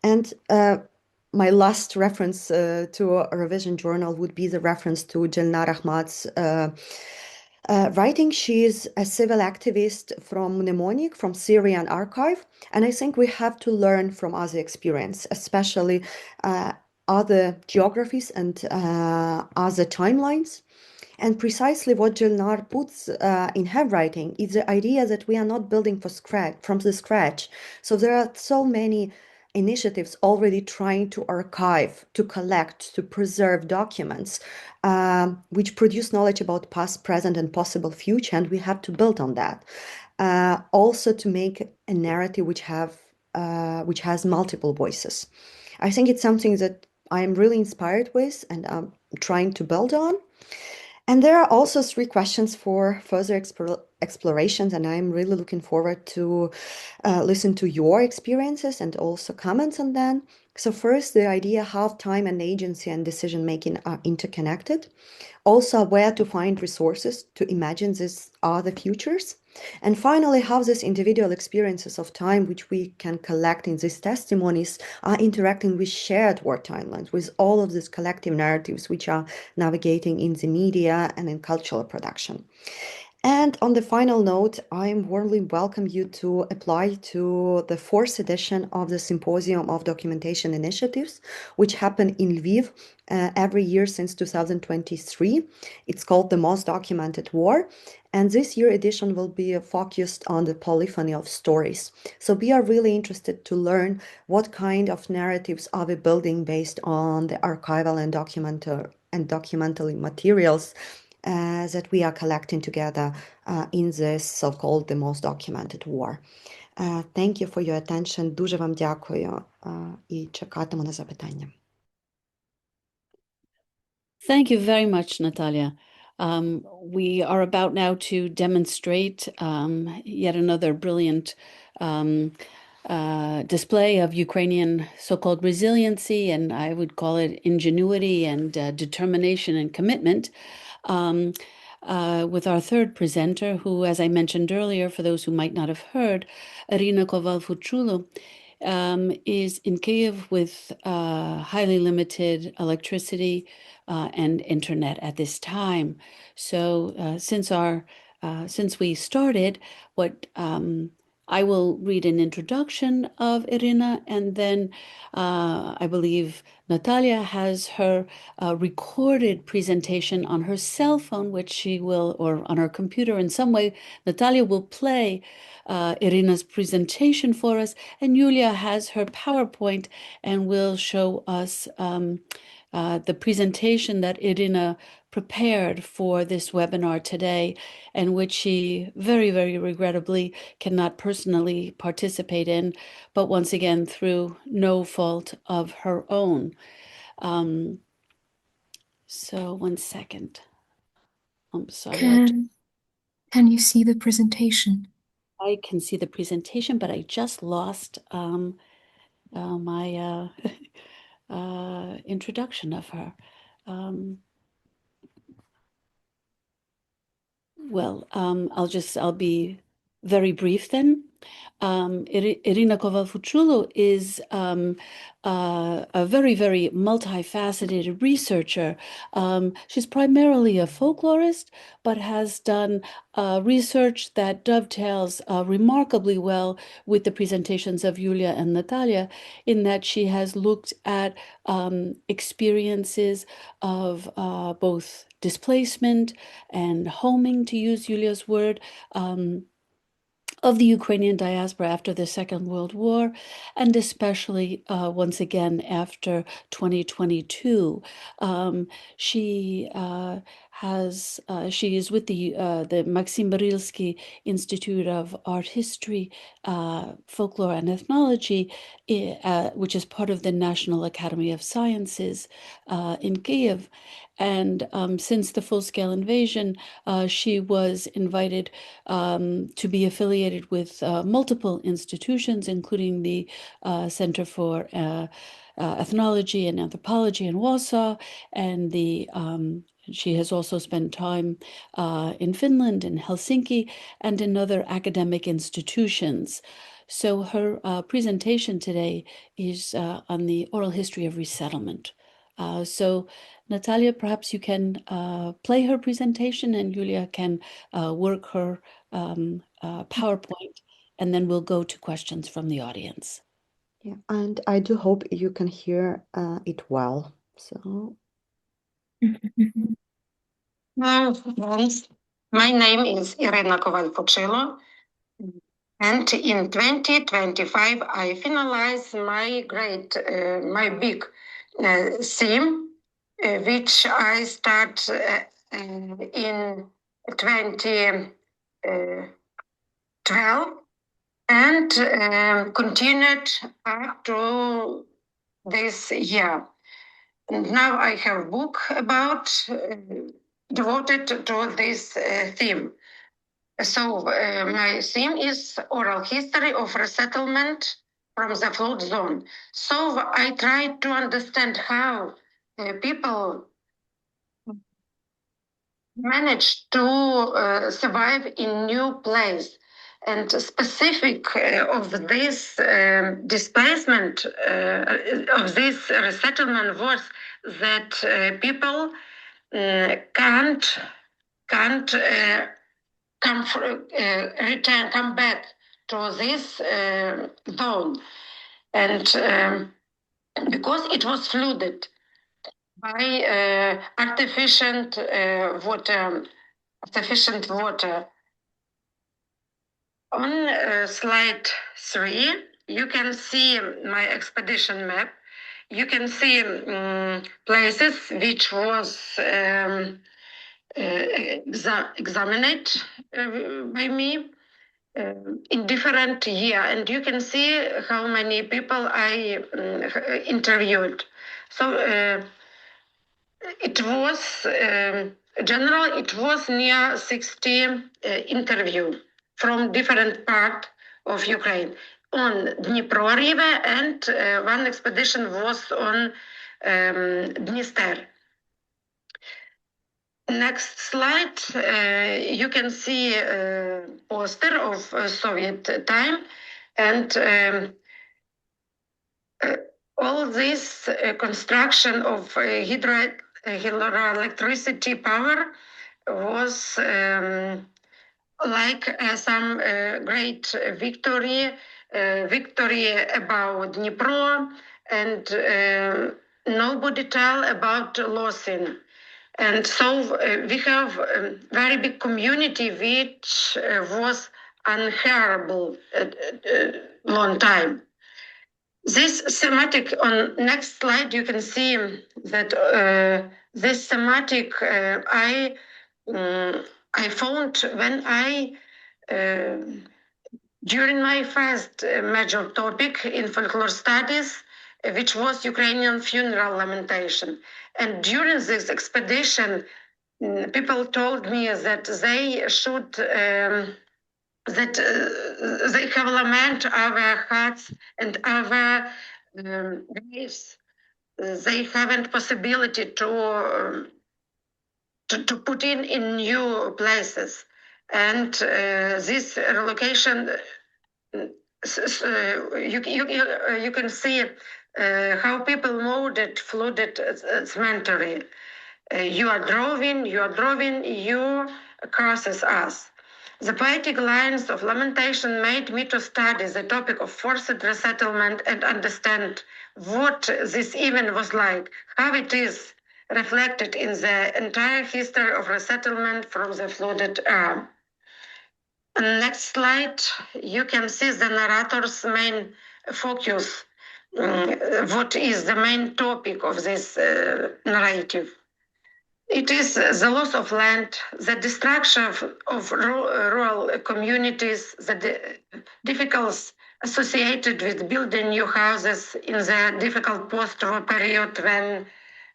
And my last reference to a revision journal would be the reference to Jelna Rahmat's writing. She is a civil activist from mnemonic, from Syrian archive, and I think we have to learn from other experience, especially other geographies and other timelines. And precisely what Gilnar puts in her writing is the idea that we are not building from the scratch. So there are so many initiatives already trying to archive, to collect, to preserve documents which produce knowledge about past, present, and possible future, and we have to build on that. Also to make a narrative which has multiple voices. I think it's something that I'm really inspired with and I'm trying to build on. And there are also three questions for further explorations, and I'm really looking forward to listen to your experiences and also comments on them. So first, the idea how time and agency and decision making are interconnected. Also, where to find resources to imagine these other futures. And finally, how these individual experiences of time, which we can collect in these testimonies, are interacting with shared war timelines, with all of these collective narratives which are navigating in the media and in cultural production. And on the final note, I warmly welcome you to apply to the fourth edition of the Symposium of Documentation Initiatives, which happen in Lviv every year since 2023. It's called The Most Documented War. And this year edition will be focused on the polyphony of stories. So we are really interested to learn what kind of narratives are we building based on the archival and documentary materials that we are collecting together in this so-called the most documented war. Thank you for your attention. Дуже вам дякую і чекатиму на запитання. Thank you very much, Natalia. We are about now to demonstrate yet another brilliant display of Ukrainian so-called resiliency, and I would call it ingenuity and determination and commitment, with our third presenter, who, as I mentioned earlier, for those who might not have heard, Iryna Koval-Fuchylo, is in Kyiv with highly limited electricity and internet at this time. So since we started, what I will read an introduction of Iryna, and then I believe Natalia has her recorded presentation on her cell phone, which she will, or on her computer in some way, Natalia will play Iryna's presentation for us, and Yulia has her PowerPoint and will show us the presentation that Iryna prepared for this webinar today, and which she very, very regrettably cannot personally participate in, but once again, through no fault of her own. So 1 second. I'm sorry. Can you see the presentation? I can see the presentation, but I just lost my introduction of her. Well, I'll be very brief then. Iryna Koval-Fuchylo is a very, very multifaceted researcher. She's primarily a folklorist, but has done research that dovetails remarkably well with the presentations of Yulia and Natalia, in that she has looked at experiences of both displacement and homing, to use Yulia's word, of the Ukrainian diaspora after the Second World War, and especially once again after 2022. She is with the Maksym Rylsky Institute of Art History, Folklore and Ethnology, which is part of the National Academy of Sciences in Kyiv. And since the full-scale invasion, she was invited to be affiliated with multiple institutions, including the Center for Ethnology and Anthropology in Warsaw, and she has also spent time in Finland, in Helsinki, and in other academic institutions. So her presentation today is on the oral history of resettlement. So Natalia, perhaps you can play her presentation, and Yulia can work her PowerPoint, and then we'll go to questions from the audience. Yeah, and I do hope you can hear it well. So. Hello, friends. My name is Iryna Koval-Fuchylo, and in 2025 I finalized my big theme, which I start in 2012 and continued up to this year. And now I have a book about devoted to this theme. So my theme is oral history of resettlement from the flood zone. So I try to understand how people manage to survive in new place. And specific of this displacement, of this resettlement was that people can't come back to this zone, and because it was flooded by artificial water. On slide 3, you can see my expedition map. You can see places which was examined by me in different year, and you can see how many people I interviewed. So it was general. It was near 60 interview from different part of Ukraine on Dnipro River, and one expedition was on Dniester. Next slide, you can see a poster of Soviet time, and all this construction of hydroelectricity power was like some great victory about Dnipro, and nobody tell about losing. And so we have a very big community which was unhearable long time. This thematic, on next slide, you can see that this thematic I found when I during my first major topic in folklore studies, which was Ukrainian funeral lamentation. And during this expedition, people told me that they should, they have lament our hearts and our graves. They haven't possibility to put in new places. And this relocation, you can see how people molded, flooded cemetery. You are drawing, you crosses us. The poetic lines of lamentation made me to study the topic of forced resettlement and understand what this event was like, how it is reflected in the entire history of resettlement from the flooded era. Next slide, you can see the narrator's main focus, what is the main topic of this narrative. It is the loss of land, the destruction of rural communities, the difficulties associated with building new houses in the difficult post-war period when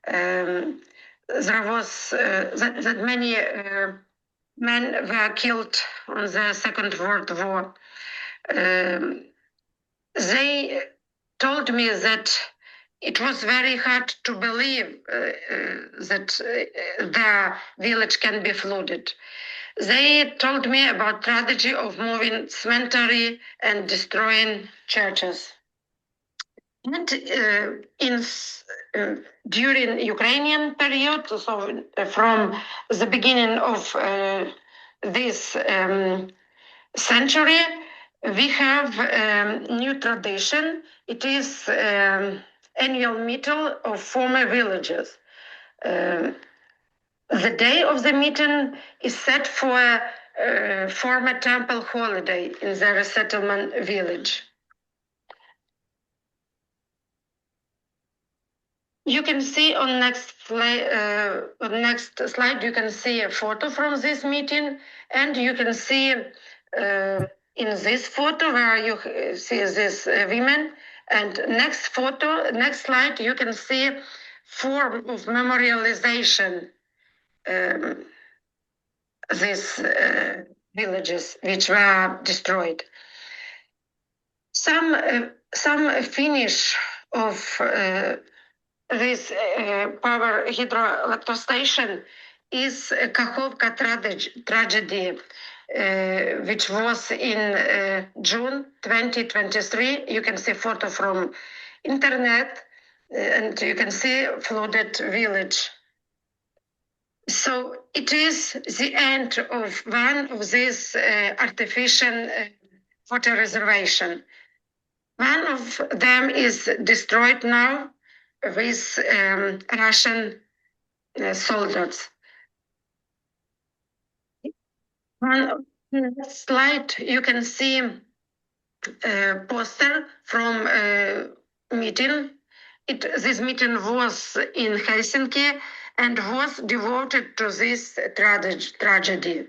there was that many men were killed on the Second World War. They told me that it was very hard to believe that their village can be flooded. They told me about tragedy of moving cemetery and destroying churches. And during Ukrainian period, so from the beginning of this century, we have new tradition. It is annual meeting of former villages. The day of the meeting is set for a former temple holiday in the resettlement village. You can see on next slide, you can see a photo from this meeting, and you can see in this photo where you see this women. And next photo, next slide, you can see form of memorialization these villages which were destroyed. Some finish of this power hydroelectrostation is Kakhovka tragedy, which was in June 2023. You can see photo from internet, and you can see flooded village. So it is the end of one of these artificial water reservation. One of them is destroyed now with Russian soldiers. On the next slide, you can see a poster from a meeting. This meeting was in Helsinki and was devoted to this tragedy.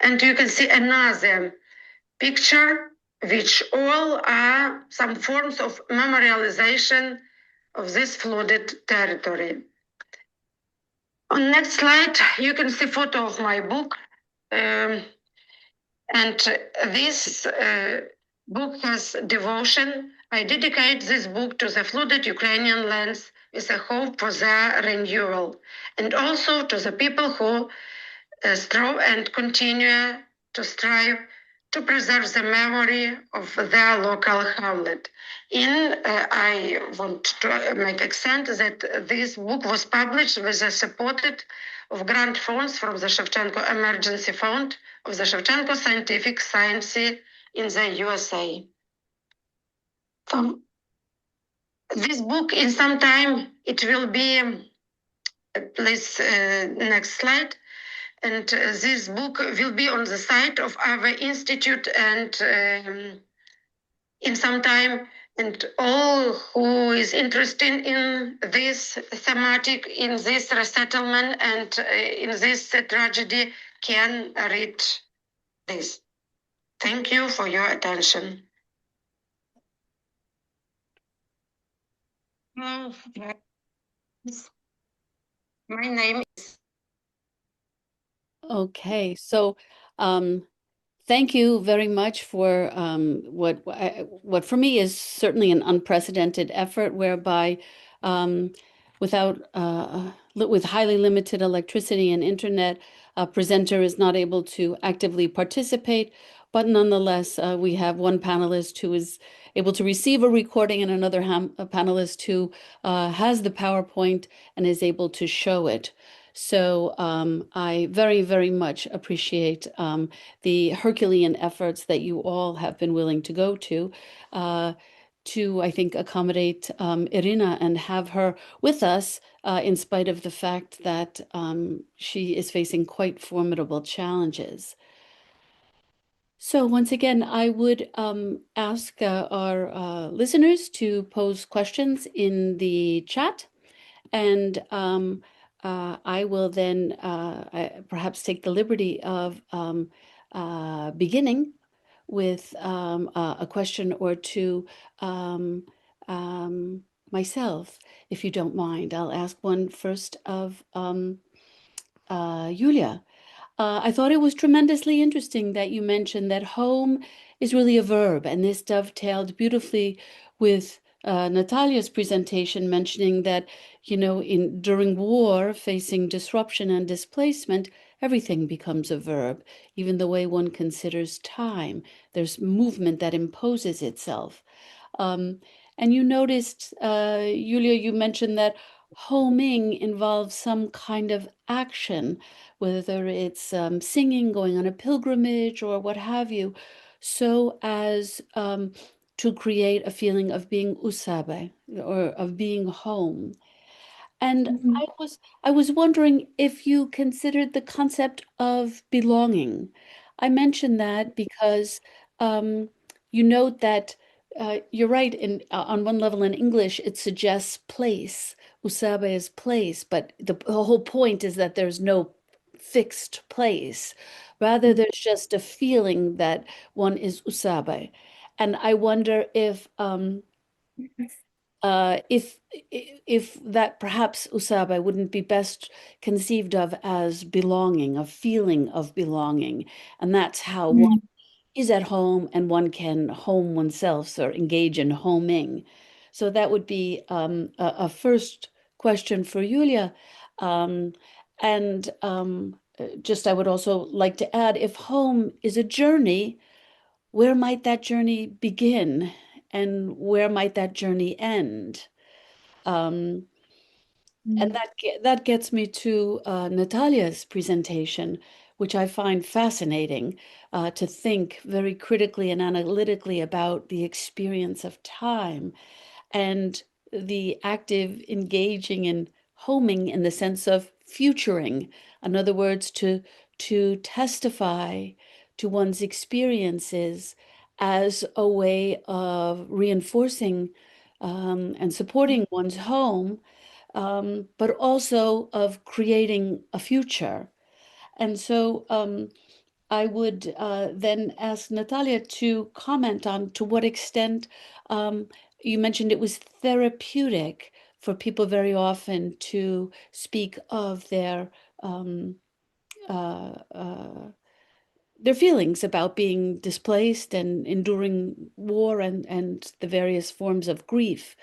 And you can see another picture, which all are some forms of memorialization of this flooded territory. On next slide, you can see photo of my book. And this book has devotion. I dedicate this book to the flooded Ukrainian lands with a hope for their renewal, and also to the people who strive and continue to strive to preserve the memory of their local hamlet. I want to make accent that this book was published with the support of grant funds from the Shevchenko Emergency Fund of the Shevchenko Scientific Science in the USA. This book, in some time, it will be, please, next slide. And this book will be on the site of our institute, and in some time, and all who is interested in this thematic, in this resettlement, and in this tragedy can read this. Thank you for your attention. My name is... Okay, so thank you very much for what for me is certainly an unprecedented effort, whereby with highly limited electricity and internet, a presenter is not able to actively participate, but nonetheless, we have one panelist who is able to receive a recording and another panelist who has the PowerPoint and is able to show it. So I very, very much appreciate the Herculean efforts that you all have been willing to go to, I think, accommodate Iryna and have her with us in spite of the fact that she is facing quite formidable challenges. So once again, I would ask our listeners to pose questions in the chat, and I will then perhaps take the liberty of beginning with a question or two myself, if you don't mind. I'll ask one first of Yulia. I thought it was tremendously interesting that you mentioned that home is really a verb, and this dovetailed beautifully with Natalia's presentation, mentioning that, during war, facing disruption and displacement, everything becomes a verb. Even the way one considers time, there's movement that imposes itself. And you noticed, Yulia, you mentioned that homing involves some kind of action, whether it's singing, going on a pilgrimage, or what have you, so as to create a feeling of being usabe, or of being home. And Mhm. I was wondering if you considered the concept of belonging. I mention that because um, you note that you're right. On one level in English, it suggests place. Usabe is place, but the whole point is that there's no fixed place. Rather, there's just a feeling that one is Usabe. And I wonder if if that perhaps Usabe wouldn't be best conceived of as belonging, a feeling of belonging, and that's how one Mhm. is at home and one can home oneself or engage in homing. So that would be a first question for Julia. Um, and just I would also like to add, if home is a journey, where might that journey begin and where might that journey end? Um, and Mhm. that gets me to Natalia's presentation, which I find fascinating to think very critically and analytically about the experience of time and the active engaging in homing in the sense of futuring. In other words, to testify to one's experiences as a way of reinforcing and supporting one's home, but also of creating a future. And so I would then ask Natalia to comment on to what extent you mentioned it was therapeutic for people very often to speak of um, uh, uh, their feelings about being displaced and enduring war and the various forms of grief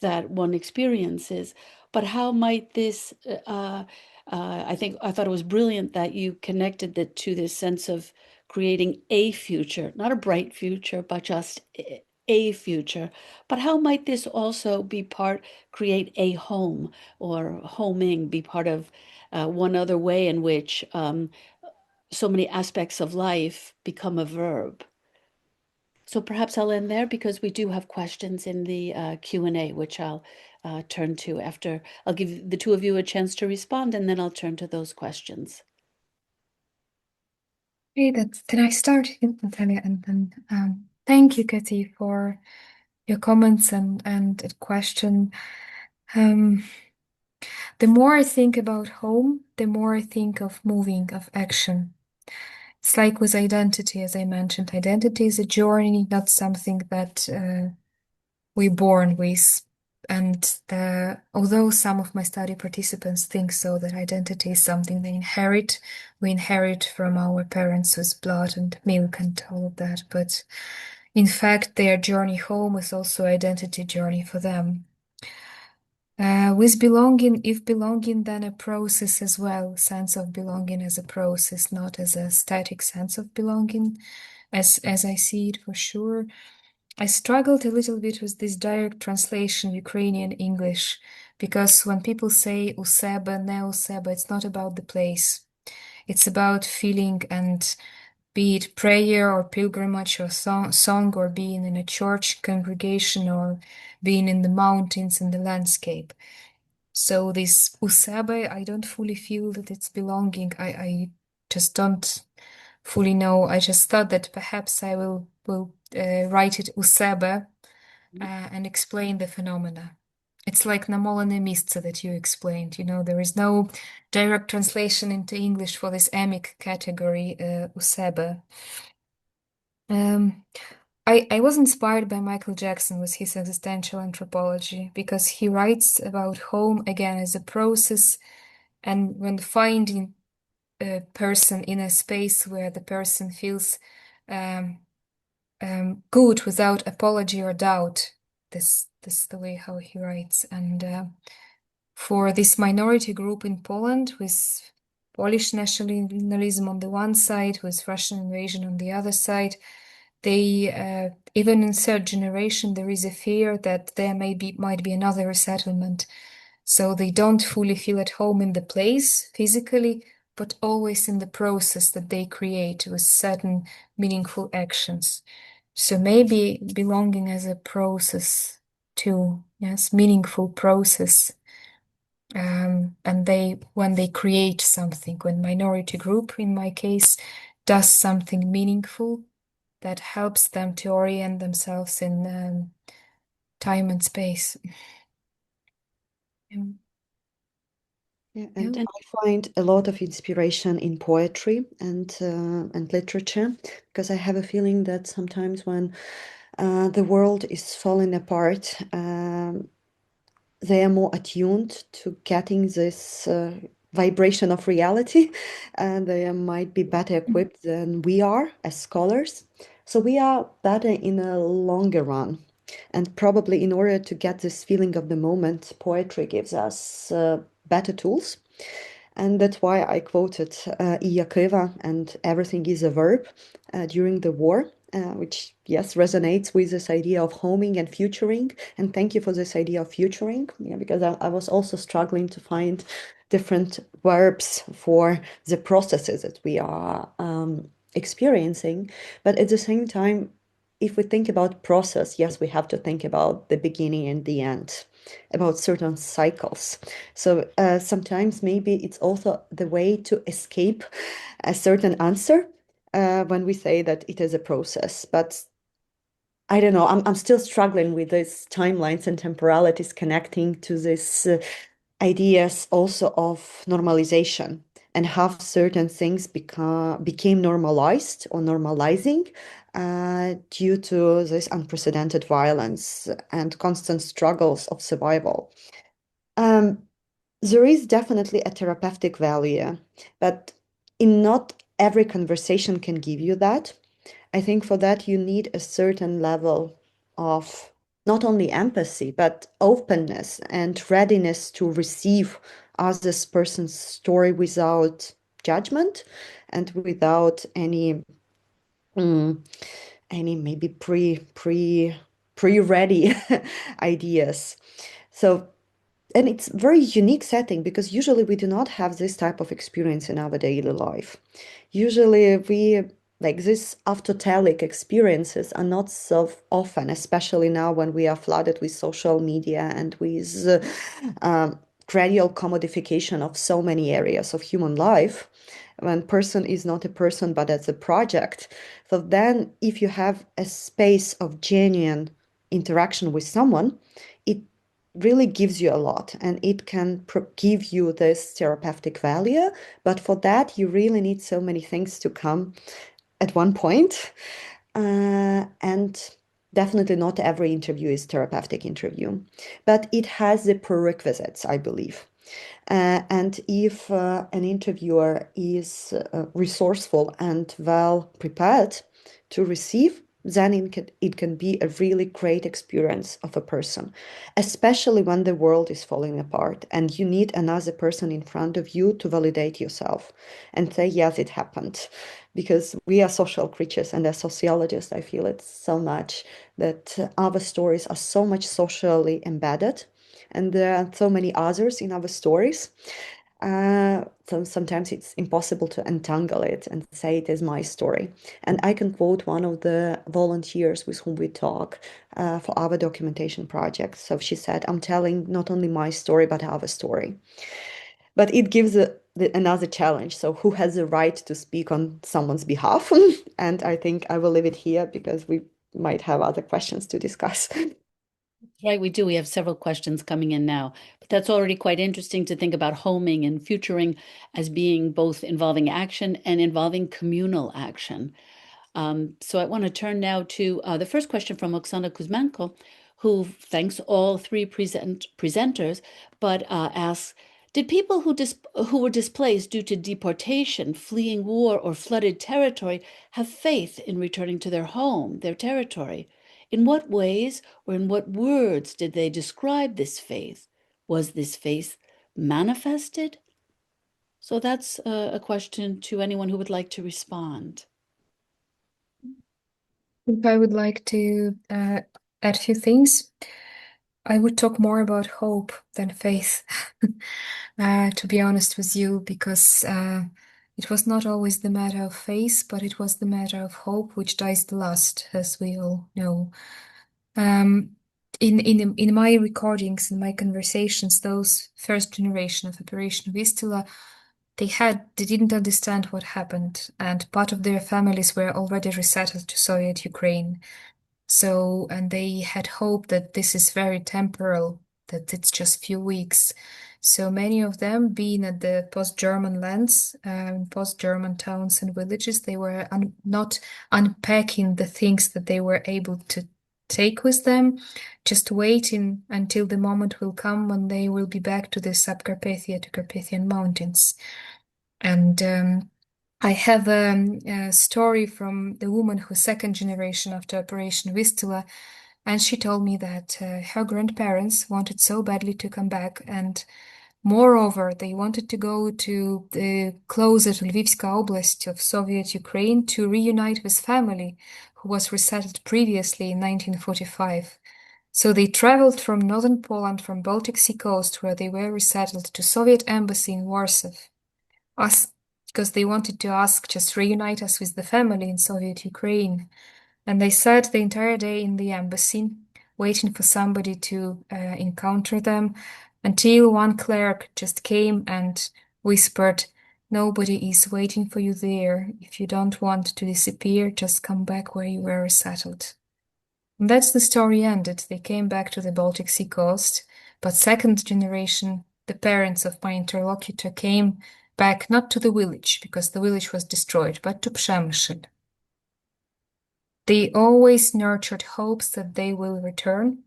that one experiences. But how might this, I thought it was brilliant that you connected it to this sense of creating a future, not a bright future, but just a future. But how might this also be create a home or homing, be part of one other way in which so many aspects of life become a verb? So perhaps I'll end there because we do have questions in the Q&A, which I'll turn to after. I'll give the two of you a chance to respond, and then I'll turn to those questions. Okay, then I start, Natalia, and then thank you, Katie, for your comments and question. The more I think about home, the more I think of moving, of action. It's like with identity, as I mentioned. Identity is a journey, not something that we're born with. And although some of my study participants think so, that identity is something they inherit, we inherit from our parents with blood and milk and all of that. But in fact, their journey home is also identity journey for them. With belonging, if belonging, then a process as well, sense of belonging as a process, not as a static sense of belonging, as I see it for sure. I struggled a little bit with this direct translation, Ukrainian English, because when people say u sebe, ne u sebe, it's not about the place. It's about feeling, and be it prayer or pilgrimage or song or being in a church congregation or being in the mountains in the landscape. So this usebe, I don't fully feel that it's belonging. I just don't fully know. I just thought that perhaps I will write it usebe and explain the phenomena. It's like namolene miejsce that you explained. You know, there is no direct translation into English for this emic category, usebe. I was inspired by Michael Jackson with his existential anthropology because he writes about home again as a process, and when finding a person in a space where the person feels good without apology or doubt. This is the way how he writes. And for this minority group in Poland, with Polish nationalism on the one side, with Russian invasion on the other side, they even in third generation there is a fear that there might be another resettlement, so they don't fully feel at home in the place physically, but always in the process that they create with certain meaningful actions. So maybe belonging as a process too, yes, meaningful process. when they create something, when minority group, in my case, does something meaningful that helps them to orient themselves in time and space. Yeah, and I find a lot of inspiration in poetry and literature, because I have a feeling that sometimes when the world is falling apart, they are more attuned to getting this vibration of reality, and they might be better equipped than we are as scholars. So we are better in a longer run. And probably in order to get this feeling of the moment, poetry gives us better tools. And that's why I quoted Iryna and everything is a verb during the war, which, yes, resonates with this idea of homing and futuring. And thank you for this idea of futuring, because I was also struggling to find different verbs for the processes that we are experiencing. But at the same time, if we think about process, yes, we have to think about the beginning and the end, about certain cycles. So sometimes maybe it's also the way to escape a certain answer when we say that it is a process. But I don't know, I'm still struggling with these timelines and temporalities connecting to these ideas also of normalization, and how certain things became normalized or normalizing due to this unprecedented violence and constant struggles of survival. There is definitely a therapeutic value, but in not every conversation can give you that. I think for that you need a certain level of not only empathy, but openness and readiness to receive others person's story without judgment and without any maybe pre-ready ideas. So, and it's very unique setting, because usually we do not have this type of experience in our daily life. Usually we like this autotelic experiences are not so often, especially now when we are flooded with social media and with gradual commodification of so many areas of human life, when person is not a person but as a project. So then if you have a space of genuine interaction with someone, it really gives you a lot, and it can give you this therapeutic value. But for that, you really need so many things to come at one point. And definitely not every interview is therapeutic interview, but it has the prerequisites, I believe. And if an interviewer is resourceful and well prepared to receive, then it can be a really great experience of a person, especially when the world is falling apart and you need another person in front of you to validate yourself and say, yes, it happened. Because we are social creatures, and as sociologists, I feel it so much that our stories are so much socially embedded, and there are so many others in our stories. So sometimes it's impossible to untangle it and say it is my story. And I can quote one of the volunteers with whom we talk for our documentation project. So she said, I'm telling not only my story, but our story. But it gives another challenge. So who has the right to speak on someone's behalf? And I think I will leave it here because we might have other questions to discuss. Right, we do. We have several questions coming in now, but that's already quite interesting to think about homing and futuring as being both involving action and involving communal action. So I want to turn now to the first question from Oksana Kuzmenko, who thanks all three presenters, but asks, did people who were displaced due to deportation, fleeing war, or flooded territory have faith in returning to their home, their territory? In what ways or in what words did they describe this faith? Was this faith manifested? So that's a question to anyone who would like to respond. If I would like to add a few things, I would talk more about hope than faith, to be honest with you, because it was not always the matter of faith, but it was the matter of hope, which dies the last, as we all know. in my recordings, in my conversations, those first generation of Operation Vistula, they didn't understand what happened, and part of their families were already resettled to Soviet Ukraine. So, and they had hope that this is very temporal, that it's just few weeks. So many of them, being at the post-German lands, post-German towns and villages, they were not unpacking the things that they were able to take with them, just waiting until the moment will come when they will be back to the Subcarpathia, to Carpathian Mountains. And I have a story from the woman who's second generation after Operation Vistula, and she told me that her grandparents wanted so badly to come back, and moreover, they wanted to go to the closer to Lvivska Oblast of Soviet Ukraine to reunite with family who was resettled previously in 1945. So they traveled from northern Poland, from Baltic Sea coast, where they were resettled, to Soviet embassy in Warsaw, because they wanted to just reunite us with the family in Soviet Ukraine. And they sat the entire day in the embassy, waiting for somebody to encounter them, until one clerk just came and whispered, "Nobody is waiting for you there. If you don't want to disappear, just come back where you were resettled." And that's the story ended. They came back to the Baltic Sea coast, but second generation, the parents of my interlocutor, came back not to the village, because the village was destroyed, but to Przemysl. They always nurtured hopes that they will return.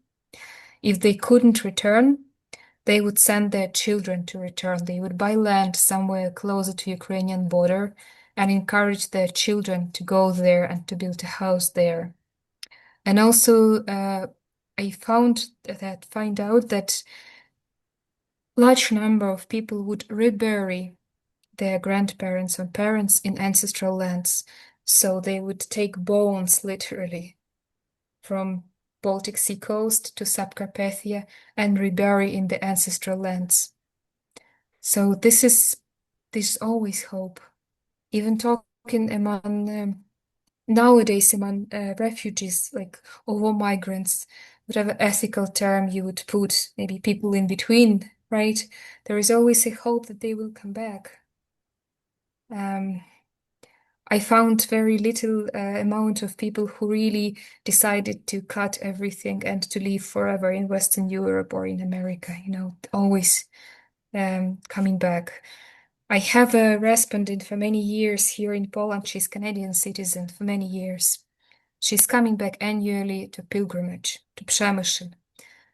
If they couldn't return, they would send their children to return. They would buy land somewhere closer to Ukrainian border and encourage their children to go there and to build a house there. And also, I find out that large number of people would rebury their grandparents and parents in ancestral lands. So they would take bones literally from Baltic Sea coast to Subcarpathia and rebury in the ancestral lands. So this is always hope. Even talking among nowadays among refugees, like or migrants, whatever ethical term you would put, maybe people in between, right? There is always a hope that they will come back. I found very little amount of people who really decided to cut everything and to live forever in Western Europe or in America, always coming back. I have a respondent for many years here in Poland. She's Canadian citizen for many years. She's coming back annually to pilgrimage to Przemysl.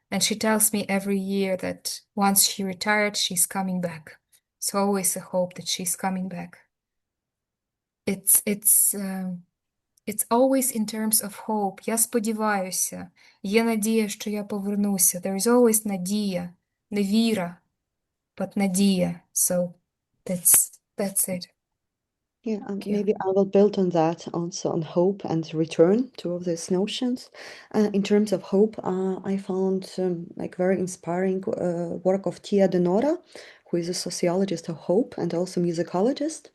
And she tells me every year that once she retired, she's coming back. It's always a hope that she's coming back. It's always in terms of hope. Я сподіваюся. Є надія, що я повернуся. There is always надія. Не віра, but надія. So that's it. Yeah, maybe I will build on that, also on hope and return, two of these notions. In terms of hope, I found very inspiring work of Tia Denora, who is a sociologist of hope and also musicologist.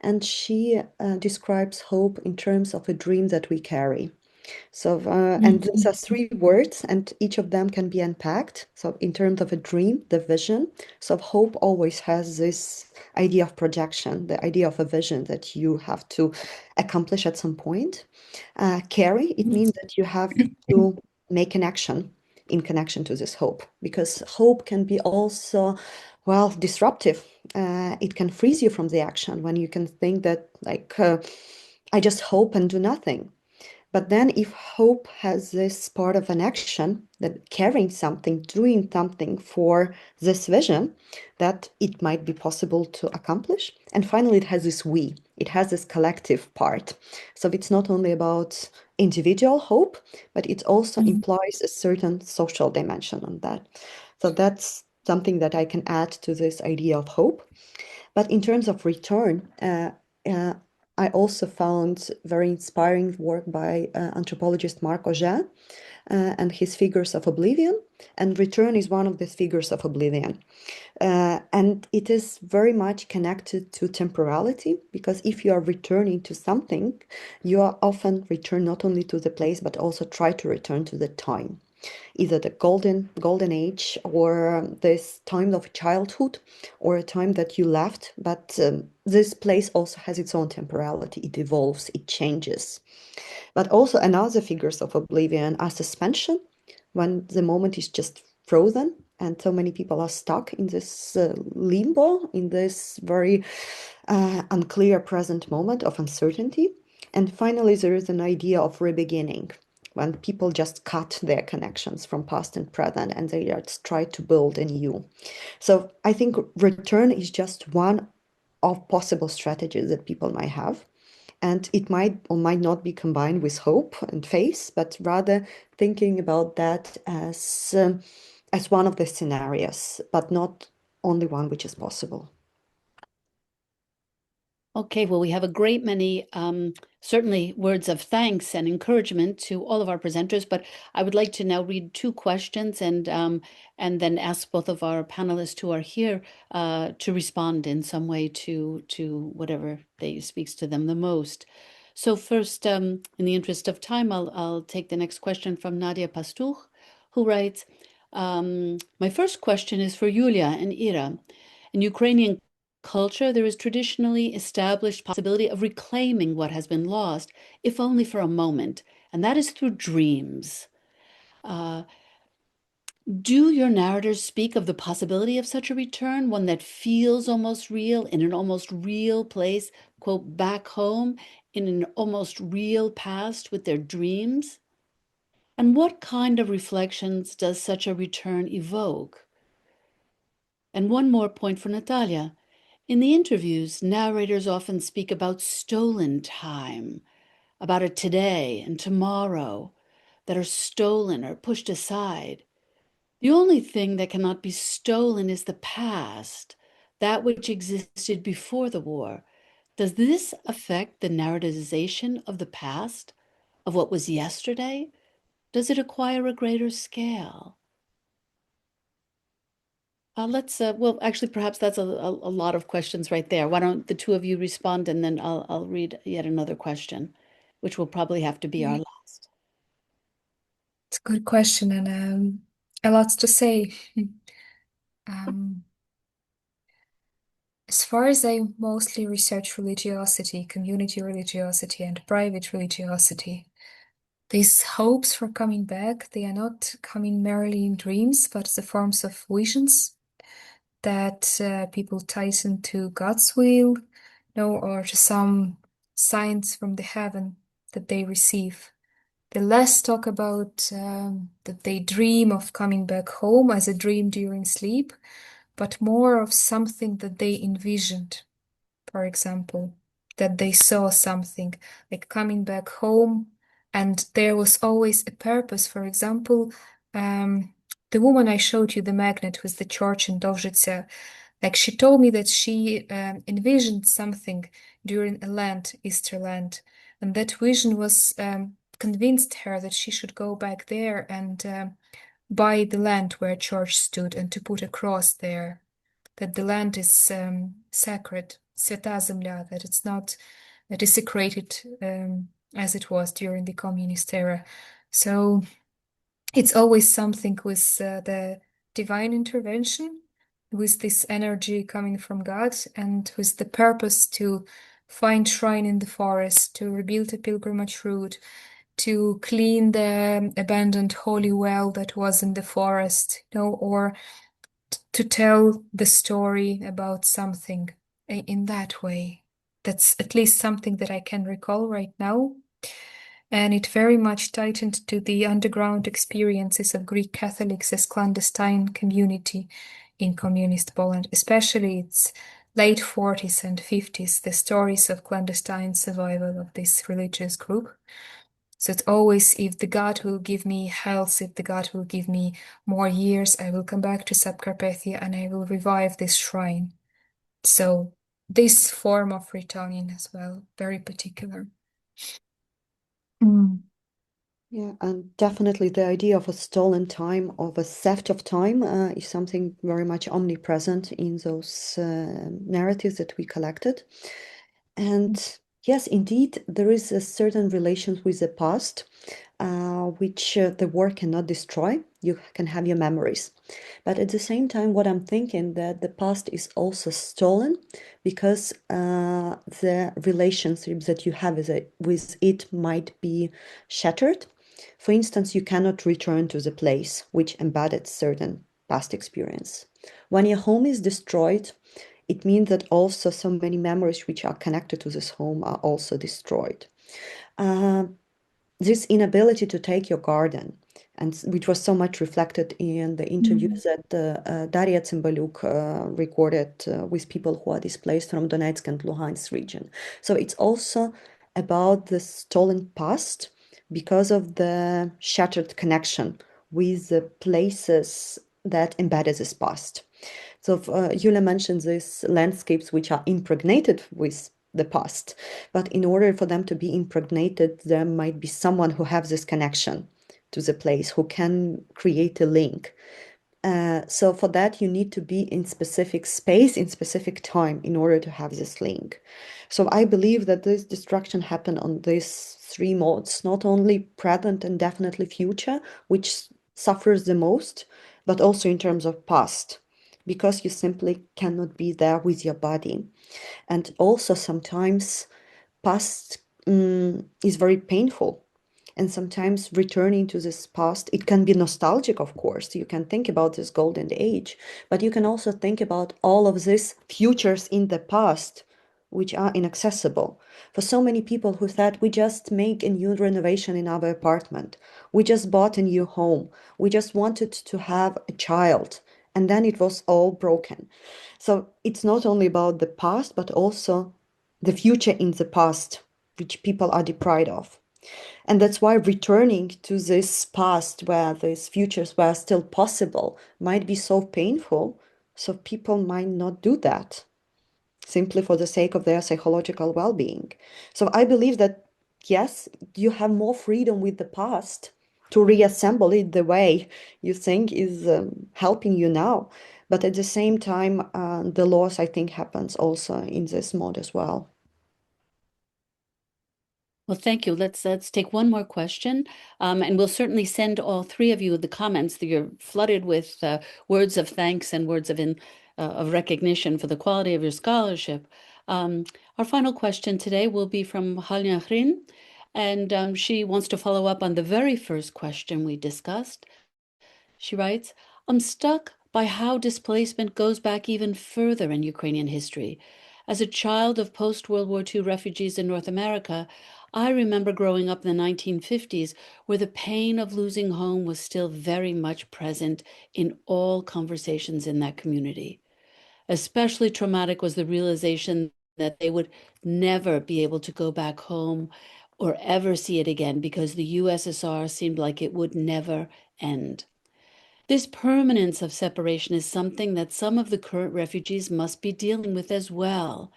And she describes hope in terms of a dream that we carry. So, and these are three words, and each of them can be unpacked. So, in terms of a dream, the vision. So, hope always has this idea of projection, the idea of a vision that you have to accomplish at some point. Carry, it means that you have to make an action in connection to this hope, because hope can be also, well, disruptive. It can freeze you from the action when you can think that, I just hope and do nothing. But then if hope has this part of an action, that carrying something, doing something for this vision, that it might be possible to accomplish. And finally, it has this we. It has this collective part. So it's not only about individual hope, but it also implies a certain social dimension on that. So that's something that I can add to this idea of hope. But in terms of return, I also found very inspiring work by anthropologist Marc Augin and his Figures of Oblivion. And return is one of these figures of oblivion. And it is very much connected to temporality, because if you are returning to something, you are often return not only to the place, but also try to return to the time. either the golden age or this time of childhood or a time that you left. But this place also has its own temporality. It evolves, it changes. But also another figures of oblivion are suspension, when the moment is just frozen and so many people are stuck in this limbo, in this very unclear present moment of uncertainty. And finally, there is an idea of rebeginning, when people just cut their connections from past and present and they just try to build anew. So I think return is just one of possible strategies that people might have. And it might or might not be combined with hope and faith, but rather thinking about that as one of the scenarios, but not only one which is possible. Okay, well, we have a great many, certainly words of thanks and encouragement to all of our presenters, but I would like to now read two questions and then ask both of our panelists who are here to respond in some way to whatever speaks to them the most. So first, in the interest of time, I'll take the next question from Nadia Pastuch, who writes, my first question is for Yulia and Ira. In Ukrainian culture, there is traditionally established possibility of reclaiming what has been lost, if only for a moment, and that is through dreams. Do your narrators speak of the possibility of such a return, one that feels almost real, in an almost real place, quote, back home, in an almost real past with their dreams? And what kind of reflections does such a return evoke? And one more point for Natalia. In the interviews, narrators often speak about stolen time, about a today and tomorrow that are stolen or pushed aside. The only thing that cannot be stolen is the past, that which existed before the war. Does this affect the narrativization of the past, of what was yesterday? Does it acquire a greater scale? Well, actually, perhaps that's a lot of questions right there. Why don't the two of you respond, and then I'll read yet another question, which will probably have to be our last. It's a good question and a lot to say. As far as I mostly research religiosity, community religiosity, and private religiosity, these hopes for coming back, they are not coming merely in dreams, but the forms of visions that people tighten to God's will, or to some signs from the heaven that they receive. They less talk about that they dream of coming back home as a dream during sleep, but more of something that they envisioned. For example, that they saw something like coming back home, and there was always a purpose. For example, the woman I showed you, the magnet with the church in Dovzhice, like she told me that she envisioned something during a Lent, Easter Lent, and that vision was convinced her that she should go back there and buy the land where a church stood and to put a cross there, that the land is sacred, Sveta Zemlya, that it's not desecrated as it was during the communist era. So it's always something with the divine intervention, with this energy coming from God, and with the purpose to find shrine in the forest, to rebuild a pilgrimage route, to clean the abandoned holy well that was in the forest, or to tell the story about something in that way. That's at least something that I can recall right now. And it very much tightened to the underground experiences of Greek Catholics as clandestine community in communist Poland, especially its late 40s and 50s, the stories of clandestine survival of this religious group. So it's always, if the God will give me health, if the God will give me more years, I will come back to Subcarpathia and I will revive this shrine. So this form of returning as well, very particular. Yeah, and definitely the idea of a stolen time, of a theft of time, is something very much omnipresent in those narratives that we collected. And yes, indeed, there is a certain relation with the past. which the war cannot destroy. You can have your memories. But at the same time, what I'm thinking that the past is also stolen because the relationships that you have with it might be shattered. For instance, you cannot return to the place which embedded certain past experience. When your home is destroyed, it means that also so many memories which are connected to this home are also destroyed. This inability to take your garden, and which was so much reflected in the interviews that Daria Cymbaluk recorded with people who are displaced from Donetsk and Luhansk region. So it's also about the stolen past because of the shattered connection with the places that embedded this past. So Yulia mentioned these landscapes which are impregnated with the past, but in order for them to be impregnated, there might be someone who has this connection to the place, who can create a link. So for that, you need to be in specific space, in specific time, in order to have this link. So I believe that this destruction happened on these three modes, not only present and definitely future, which suffers the most, but also in terms of past, because you simply cannot be there with your body. And also sometimes past is very painful. And sometimes returning to this past, it can be nostalgic, of course. You can think about this golden age, but you can also think about all of these futures in the past, which are inaccessible. For so many people who thought, we just make a new renovation in our apartment, we just bought a new home, we just wanted to have a child, and then it was all broken. So it's not only about the past, but also the future in the past, which people are deprived of. And that's why returning to this past where these futures were still possible might be so painful. So people might not do that simply for the sake of their psychological well-being. So I believe that, yes, you have more freedom with the past to reassemble it the way you think is helping you now. But at the same time, the loss, I think, happens also in this mode as well. Well, thank you. Let's take one more question, and we'll certainly send all three of you the comments that you're flooded with words of thanks and words of recognition for the quality of your scholarship. Our final question today will be from Halina Hrin, and she wants to follow up on the very first question we discussed. She writes, I'm struck by how displacement goes back even further in Ukrainian history. As a child of post-World War II refugees in North America, I remember growing up in the 1950s where the pain of losing home was still very much present in all conversations in that community. Especially traumatic was the realization that they would never be able to go back home or ever see it again because the USSR seemed like it would never end. This permanence of separation is something that some of the current refugees must be dealing with as well.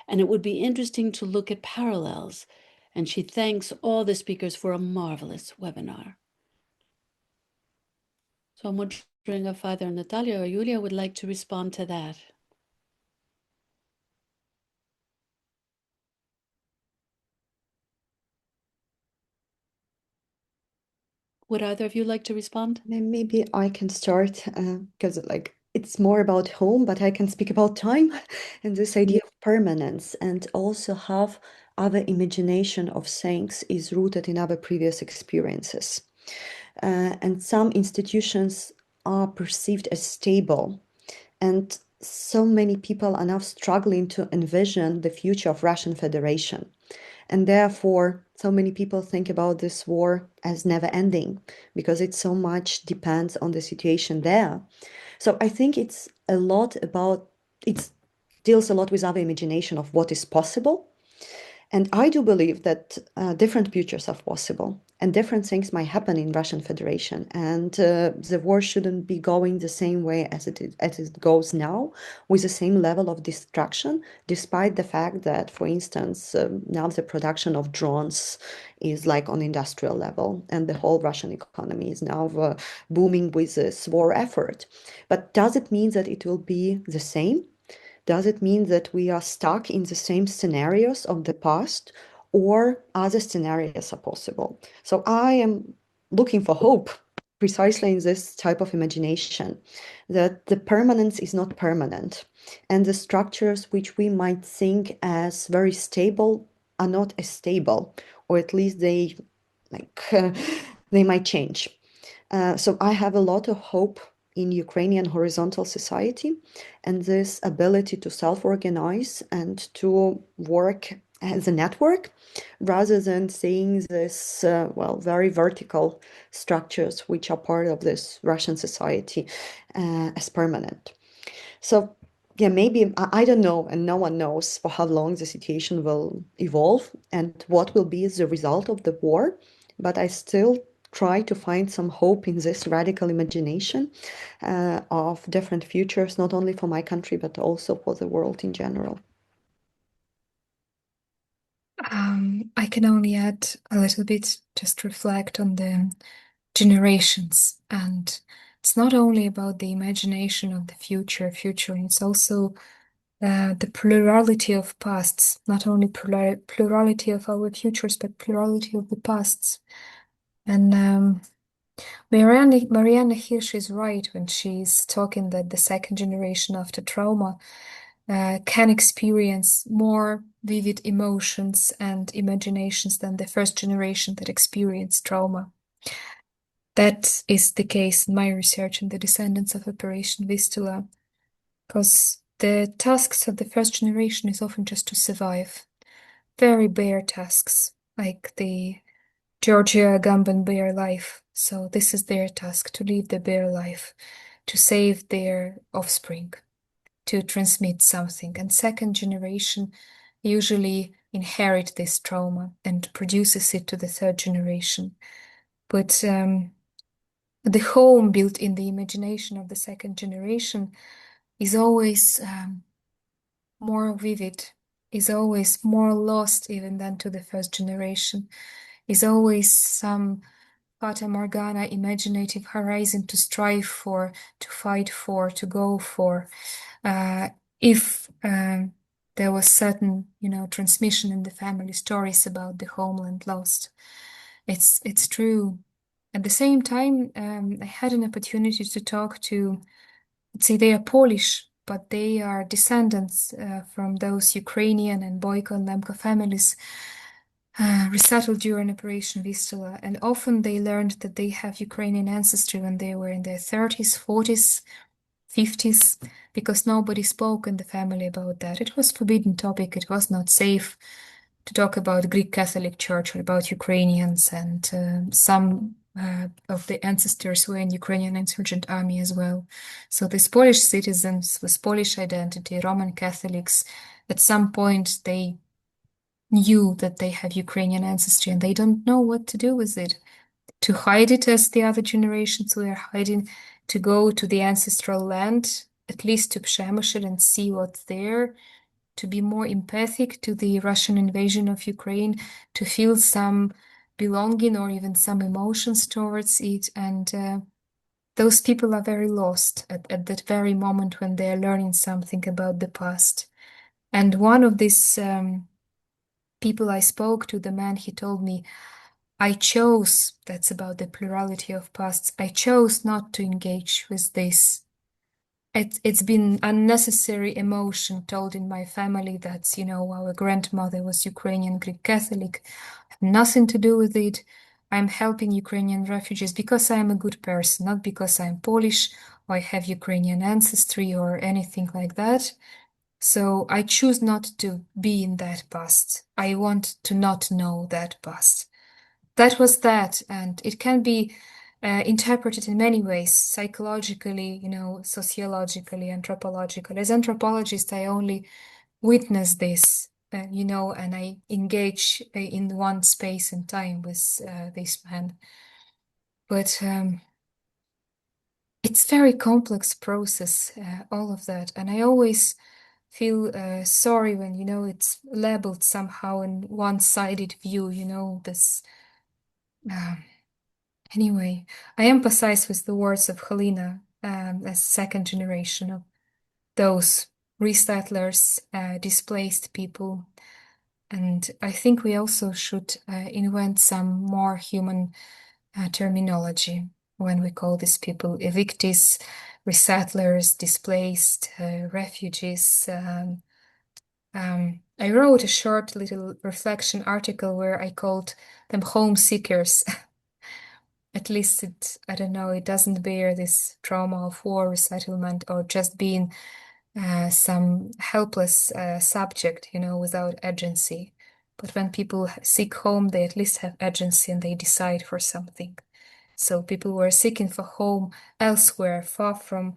And it would be interesting to look at parallels. And she thanks all the speakers for a marvelous webinar. So I'm wondering if either Natalia or Yulia would like to respond to that. Would either of you like to respond? Maybe I can start because it's more about home, but I can speak about time and this idea of permanence, and also have our imagination of things is rooted in our previous experiences. And some institutions are perceived as stable, and so many people are now struggling to envision the future of Russian Federation. And therefore, so many people think about this war as never ending because it so much depends on the situation there. So I think it's a lot about, it deals a lot with our imagination of what is possible. And I do believe that different futures are possible and different things might happen in Russian Federation. And the war shouldn't be going the same way as it goes now, with the same level of destruction, despite the fact that, for instance, now the production of drones is like on industrial level, and the whole Russian economy is now booming with this war effort. But does it mean that it will be the same? Does it mean that we are stuck in the same scenarios of the past, or other scenarios are possible? So I am looking for hope precisely in this type of imagination, that the permanence is not permanent, and the structures which we might think as very stable are not as stable, or at least they they might change. So I have a lot of hope in Ukrainian horizontal society and this ability to self-organize and to work as a network rather than seeing this, very vertical structures which are part of this Russian society as permanent. So, yeah, maybe, I don't know, and no one knows for how long the situation will evolve and what will be the result of the war, but I still try to find some hope in this radical imagination of different futures, not only for my country, but also for the world in general. I can only add a little bit, just reflect on the generations. And it's not only about the imagination of the future, it's also the plurality of pasts, not only plurality of our futures, but plurality of the pasts. And Marianne Hirsch is right when she's talking that the second generation after trauma can experience more vivid emotions and imaginations than the first generation that experienced trauma. That is the case in my research in the descendants of Operation Vistula, because the tasks of the first generation is often just to survive. Very bare tasks, like the Georgia Agamben bare life. So this is their task, to live the bare life, to save their offspring, to transmit something. And second generation usually inherit this trauma and produces it to the third generation. But the home built in the imagination of the second generation is always more vivid, is always more lost even than to the first generation, is always some Fata Morgana imaginative horizon to strive for, to fight for, to go for. If there was certain, transmission in the family stories about the homeland lost. It's true. At the same time, I had an opportunity to talk to, let's say they are Polish, but they are descendants from those Ukrainian and Boyko and Lemko families resettled during Operation Vistula. And often they learned that they have Ukrainian ancestry when they were in their 30s, 40s, 50s, because nobody spoke in the family about that. It was a forbidden topic. It was not safe to talk about Greek Catholic Church or about Ukrainians, and some of the ancestors were in Ukrainian insurgent army as well. So these Polish citizens with Polish identity, Roman Catholics, at some point they knew that they have Ukrainian ancestry and they don't know what to do with it. To hide it as the other generations were hiding, to go to the ancestral land, at least to Przemysl and see what's there, to be more empathic to the Russian invasion of Ukraine, to feel some belonging or even some emotions towards it. And those people are very lost at that very moment when they're learning something about the past. And one of these people I spoke to, the man, he told me, I chose, that's about the plurality of pasts, I chose not to engage with this. It's been unnecessary emotion told in my family that, our grandmother was Ukrainian Greek Catholic, have nothing to do with it. I'm helping Ukrainian refugees because I'm a good person, not because I'm Polish or I have Ukrainian ancestry or anything like that. So I choose not to be in that past. I want to not know that past. That was that, and it can be interpreted in many ways, psychologically, sociologically, anthropologically. As anthropologist, I only witness this, and I engage in one space and time with this man. But it's very complex process, all of that, and I always feel sorry when it's labeled somehow in one-sided view. This. Anyway, I empathize with the words of Helena as second generation of those resettlers, displaced people. And I think we also should invent some more human terminology when we call these people evictees, resettlers, displaced, refugees. I wrote a short little reflection article where I called them home seekers. At least I don't know, it doesn't bear this trauma of war, resettlement, or just being some helpless subject, without agency. But when people seek home, they at least have agency and they decide for something. So people were seeking for home elsewhere, far from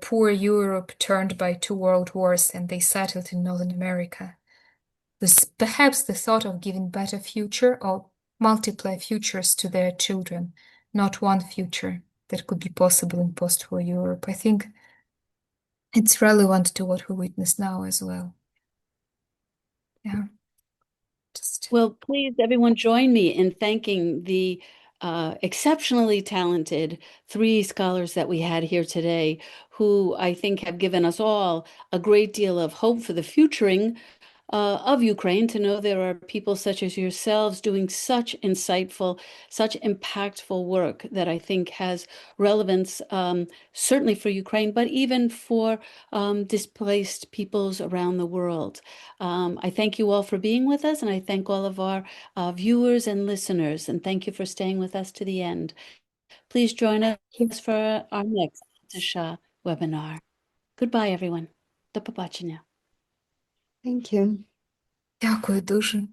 poor Europe turned by 2 world wars, and they settled in Northern America. Perhaps the thought of giving better future or multiply futures to their children, not one future that could be possible in post-war Europe. I think it's relevant to what we witness now as well. Yeah. Well, please, everyone, join me in thanking the exceptionally talented 3 scholars that we had here today, who I think have given us all a great deal of hope for the futuring of Ukraine, to know there are people such as yourselves doing such insightful, such impactful work that I think has relevance, certainly for Ukraine, but even for displaced peoples around the world. I thank you all for being with us, and I thank all of our viewers and listeners, and thank you for staying with us to the end. Please join us for our next webinar. Goodbye, everyone. До побачення. Thank you. Дякую дуже.